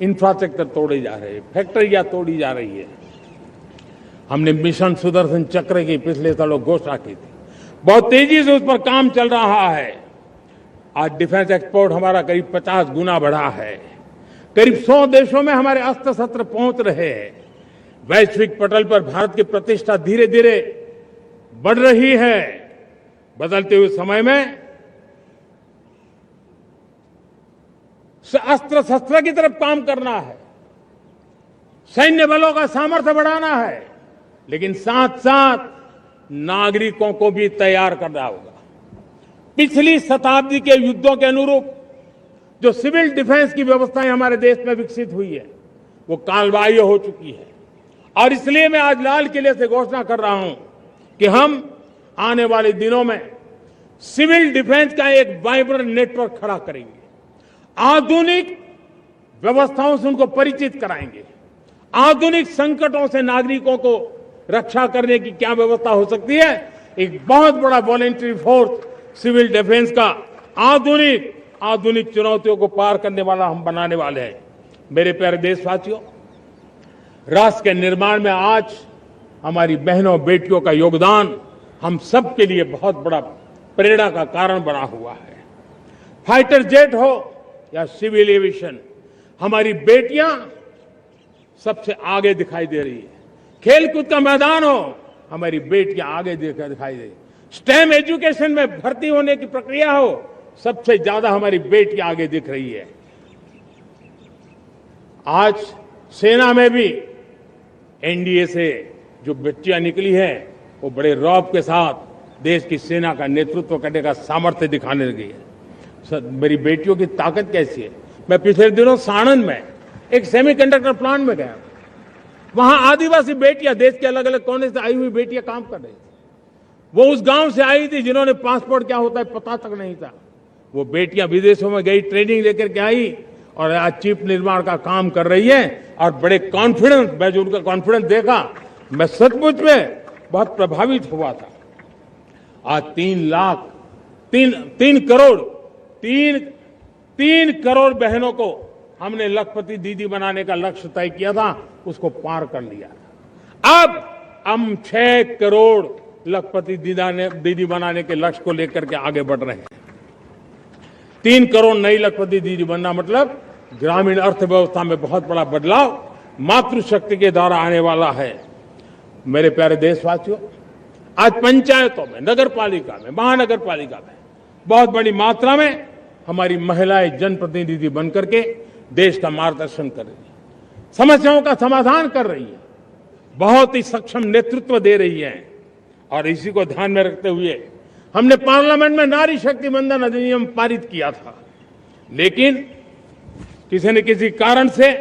इंफ्रास्ट्रक्चर तोड़े जा रहे हैं, फैक्ट्रियां तोड़ी जा रही है। हमने मिशन सुदर्शन चक्र की पिछले सालों घोषणा की थी, बहुत तेजी से उस पर काम चल रहा है। आज डिफेंस एक्सपोर्ट हमारा करीब 50 गुना बढ़ा है। करीब 100 देशों में हमारे अस्त्र शस्त्र पहुंच रहे हैं। वैश्विक पटल पर भारत की प्रतिष्ठा धीरे धीरे बढ़ रही है। बदलते हुए समय में अस्त्र शस्त्र की तरफ काम करना है, सैन्य बलों का सामर्थ्य बढ़ाना है, लेकिन साथ साथ नागरिकों को भी तैयार करना होगा। पिछली शताब्दी के युद्धों के अनुरूप जो सिविल डिफेंस की व्यवस्थाएं हमारे देश में विकसित हुई है, वो कालबाह्य हो चुकी है। और इसलिए मैं आज लाल किले से घोषणा कर रहा हूं कि हम आने वाले दिनों में सिविल डिफेंस का एक वाइब्रेंट नेटवर्क खड़ा करेंगे। आधुनिक व्यवस्थाओं से उनको परिचित कराएंगे। आधुनिक संकटों से नागरिकों को रक्षा करने की क्या व्यवस्था हो सकती है, एक बहुत बड़ा वॉलेंटरी फोर्स सिविल डिफेंस का आधुनिक चुनौतियों को पार करने वाला हम बनाने वाले हैं। मेरे प्यारे देशवासियों, राष्ट्र के निर्माण में आज हमारी बहनों बेटियों का योगदान हम सब के लिए बहुत बड़ा प्रेरणा का कारण बना हुआ है। फाइटर जेट हो या सिविल एविएशन, हमारी बेटियां सबसे आगे दिखाई दे रही है। खेलकूद का मैदान हो, हमारी बेटियां आगे दिखाई दे रही है। स्टेम एजुकेशन में भर्ती होने की प्रक्रिया हो, सबसे ज्यादा हमारी बेटियां आगे दिख रही है। आज सेना में भी एनडीए से जो बच्चियां निकली हैं, वो बड़े रौब के साथ देश की सेना का नेतृत्व करने का सामर्थ्य दिखाने लगी है। मेरी बेटियों की ताकत कैसी है। मैं पिछले दिनों साणंद में एक सेमीकंडक्टर प्लांट में गया। वहां आदिवासी बेटियां, देश के अलग अलग कोने से आई हुई बेटियां काम कर रही थी। वो उस गांव से आई थी जिन्होंने पासपोर्ट क्या होता है पता तक नहीं था। वो बेटियां विदेशों में गई, ट्रेनिंग लेकर के आई और आज चिप निर्माण का काम कर रही है और बड़े कॉन्फिडेंस, मैं जो उनका कॉन्फिडेंस देखा, मैं सचमुच में बहुत प्रभावित हुआ था। आज 3 करोड़ बहनों को हमने लखपति दीदी बनाने का लक्ष्य तय किया था, उसको पार कर लिया। अब हम 6 करोड़ लखपति दीदी बनाने के लक्ष्य को लेकर के आगे बढ़ रहे हैं। 3 करोड़ नई लखपति दीदी बनना मतलब ग्रामीण अर्थव्यवस्था में बहुत बड़ा बदलाव मातृशक्ति के द्वारा आने वाला है। मेरे प्यारे देशवासियों, आज पंचायतों में, नगर पालिका में, महानगर पालिका में बहुत बड़ी मात्रा में हमारी महिलाएं जनप्रतिनिधि बनकर के देश का मार्गदर्शन कर रही है, समस्याओं का समाधान कर रही है, बहुत ही सक्षम नेतृत्व दे रही है। और इसी को ध्यान में रखते हुए हमने पार्लियामेंट में नारी शक्ति वंदन अधिनियम पारित किया था, लेकिन किसी न किसी कारण से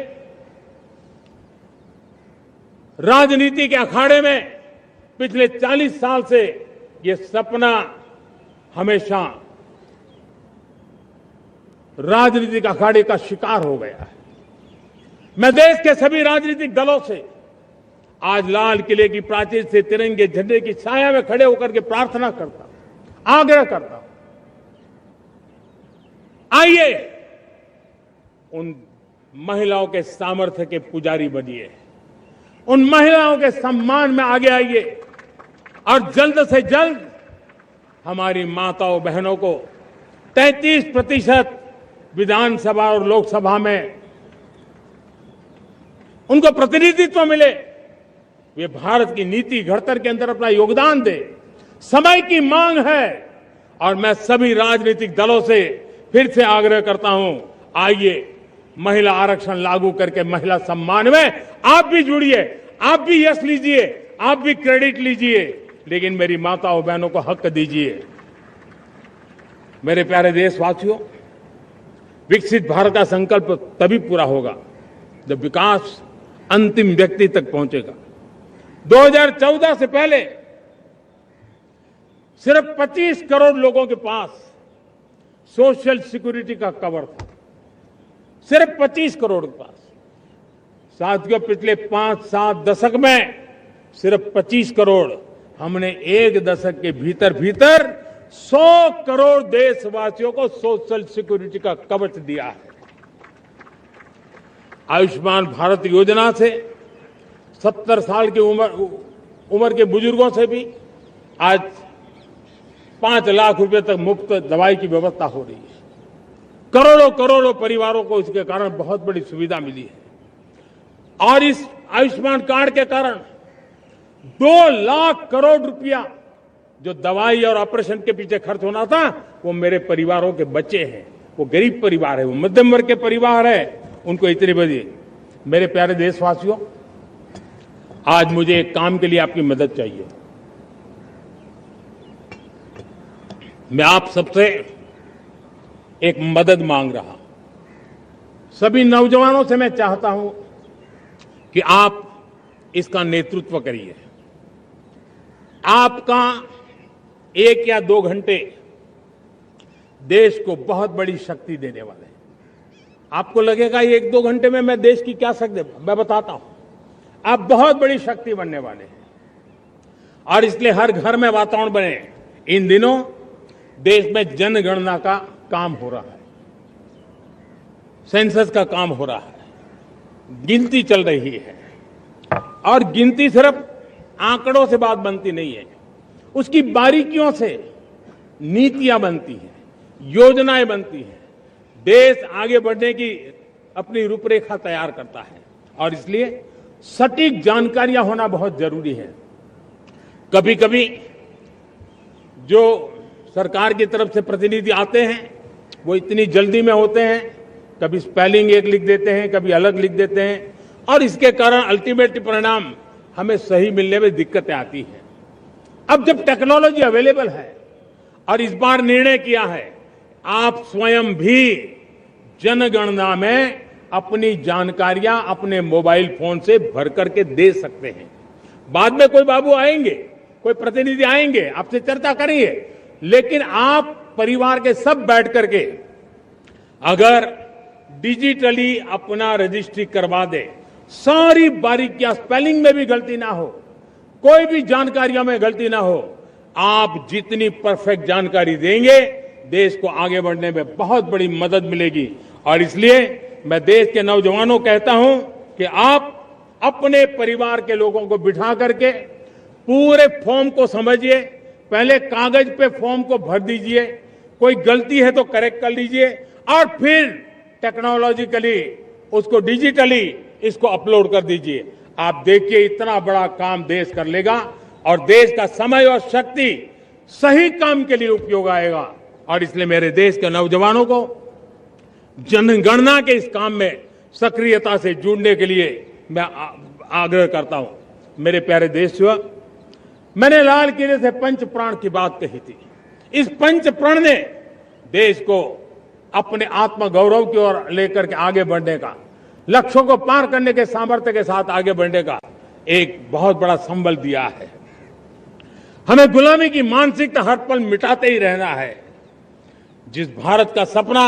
राजनीति के अखाड़े में पिछले 40 साल से ये सपना हमेशा राजनीतिक अखाड़े का शिकार हो गया है। मैं देश के सभी राजनीतिक दलों से आज लाल किले की प्राचीर से तिरंगे झंडे की छाया में खड़े होकर के प्रार्थना करता हूं, आग्रह करता हूं, आइए उन महिलाओं के सामर्थ्य के पुजारी बनिए, उन महिलाओं के सम्मान में आगे आइए और जल्द से जल्द हमारी माताओं बहनों को 33% विधानसभा और लोकसभा में उनको प्रतिनिधित्व मिले, वे भारत की नीति घड़तर के अंदर अपना योगदान दे। समय की मांग है और मैं सभी राजनीतिक दलों से फिर से आग्रह करता हूं, आइए महिला आरक्षण लागू करके महिला सम्मान में आप भी जुड़िए, आप भी यश लीजिए, आप भी क्रेडिट लीजिए, लेकिन मेरी माताओं बहनों को हक दीजिए। मेरे प्यारे देशवासियों, विकसित भारत का संकल्प तभी पूरा होगा जब विकास अंतिम व्यक्ति तक पहुंचेगा। 2014 से पहले सिर्फ 25 करोड़ लोगों के पास सोशल सिक्योरिटी का कवर था, सिर्फ 25 करोड़ के पास। साथियों, पिछले 5-7 दशक में सिर्फ 25 करोड़, हमने एक दशक के भीतर भीतर 100 करोड़ देशवासियों को सोशल सिक्योरिटी का कवच दिया है। आयुष्मान भारत योजना से 70 साल की उम्र के बुजुर्गों से भी आज 5 लाख रुपए तक मुफ्त दवाई की व्यवस्था हो रही है। करोड़ों करोड़ों परिवारों को इसके कारण बहुत बड़ी सुविधा मिली है। और इस आयुष्मान कार्ड के कारण 2 लाख करोड़ रुपया जो दवाई और ऑपरेशन के पीछे खर्च होना था, वो मेरे परिवारों के बच्चे हैं। वो गरीब परिवार है, वो मध्यम वर्ग के परिवार है, उनको इतनी बड़ी। मेरे प्यारे देशवासियों, आज मुझे एक काम के लिए आपकी मदद चाहिए। मैं आप सबसे एक मदद मांग रहा हूं। सभी नौजवानों से मैं चाहता हूं कि आप इसका नेतृत्व करिए। आपका 1 या 2 घंटे देश को बहुत बड़ी शक्ति देने वाले हैं। आपको लगेगा 1-2 घंटे में मैं देश की क्या शक्ति, मैं बताता हूं। आप बहुत बड़ी शक्ति बनने वाले हैं और इसलिए हर घर में वातावरण बने। इन दिनों देश में जनगणना का काम हो रहा है, सेंसस का काम हो रहा है, गिनती चल रही है। और गिनती सिर्फ आंकड़ों से बात बनती नहीं है, उसकी बारीकियों से नीतियां बनती हैं, योजनाएं बनती हैं। देश आगे बढ़ने की अपनी रूपरेखा तैयार करता है और इसलिए सटीक जानकारियां होना बहुत जरूरी है। कभी कभी जो सरकार की तरफ से प्रतिनिधि आते हैं वो इतनी जल्दी में होते हैं, कभी स्पेलिंग एक लिख देते हैं, कभी अलग लिख देते हैं और इसके कारण अल्टीमेट परिणाम हमें सही मिलने में दिक्कतें आती हैं। अब जब टेक्नोलॉजी अवेलेबल है और इस बार निर्णय किया है, आप स्वयं भी जनगणना में अपनी जानकारियां अपने मोबाइल फोन से भर करके दे सकते हैं। बाद में कोई बाबू आएंगे, कोई प्रतिनिधि आएंगे, आपसे चर्चा करेंगे, लेकिन आप परिवार के सब बैठ करके अगर डिजिटली अपना रजिस्ट्री करवा दे, सारी बारीकियां, स्पेलिंग में भी गलती ना हो, कोई भी जानकारियों में गलती ना हो, आप जितनी परफेक्ट जानकारी देंगे देश को आगे बढ़ने में बहुत बड़ी मदद मिलेगी। और इसलिए मैं देश के नौजवानों को कहता हूं कि आप अपने परिवार के लोगों को बिठा करके पूरे फॉर्म को समझिए। पहले कागज पे फॉर्म को भर दीजिए, कोई गलती है तो करेक्ट कर लीजिए और फिर टेक्नोलॉजिकली उसको डिजिटली इसको अपलोड कर दीजिए। आप देखिए इतना बड़ा काम देश कर लेगा और देश का समय और शक्ति सही काम के लिए उपयोग आएगा। और इसलिए मेरे देश के नौजवानों को जनगणना के इस काम में सक्रियता से जुड़ने के लिए मैं आग्रह करता हूं। मेरे प्यारे देशवासियों, मैंने लाल किले से पंच प्राण की बात कही थी। इस पंच प्राण ने देश को अपने आत्मगौरव की ओर लेकर के आगे बढ़ने का, लक्ष्यों को पार करने के सामर्थ्य के साथ आगे बढ़ने का एक बहुत बड़ा संबल दिया है। हमें गुलामी की मानसिकता हर पल मिटाते ही रहना है। जिस भारत का सपना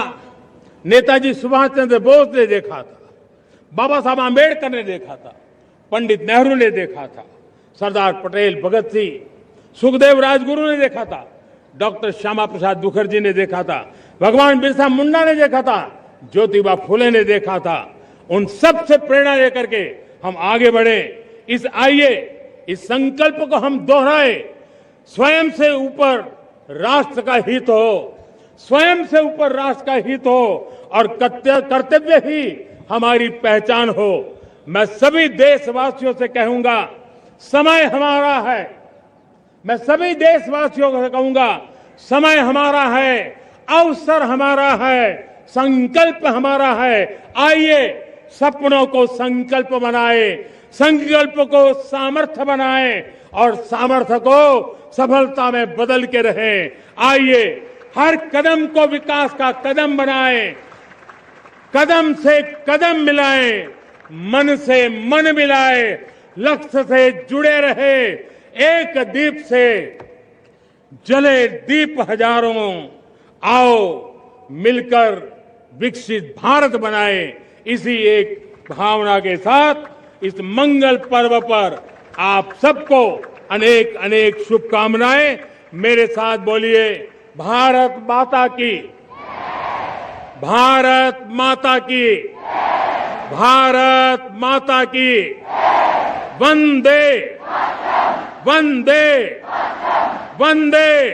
नेताजी सुभाष चंद्र बोस ने देखा था, बाबा साहब आंबेडकर ने देखा था, पंडित नेहरू ने देखा था, सरदार पटेल, भगत सिंह, सुखदेव राजगुरु ने देखा था, डॉक्टर श्यामा प्रसाद मुखर्जी ने देखा था, भगवान बिरसा मुंडा ने देखा था, ज्योतिबा फुले ने देखा था, उन सब से प्रेरणा लेकर के हम आगे बढ़े। इस संकल्प को हम दोहराए, स्वयं से ऊपर राष्ट्र का हित हो, स्वयं से ऊपर राष्ट्र का हित हो और कर्तव्य ही हमारी पहचान हो। मैं सभी देशवासियों से कहूंगा, समय हमारा है। मैं सभी देशवासियों से कहूंगा, समय हमारा है, अवसर हमारा है, संकल्प हमारा है। आइए सपनों को संकल्प बनाए, संकल्प को सामर्थ्य बनाए और सामर्थ्य को सफलता में बदल के रहें। आइए हर कदम को विकास का कदम बनाएं, कदम से कदम मिलाएं मन से मन मिलाए, लक्ष्य से जुड़े रहे, एक दीप से जले दीप हजारों। आओ मिलकर विकसित भारत बनाए। इसी एक भावना के साथ इस मंगल पर्व पर आप सबको अनेक अनेक शुभकामनाएं। मेरे साथ बोलिए, भारत माता की, भारत माता की, भारत माता की, वंदे वंदे वंदे।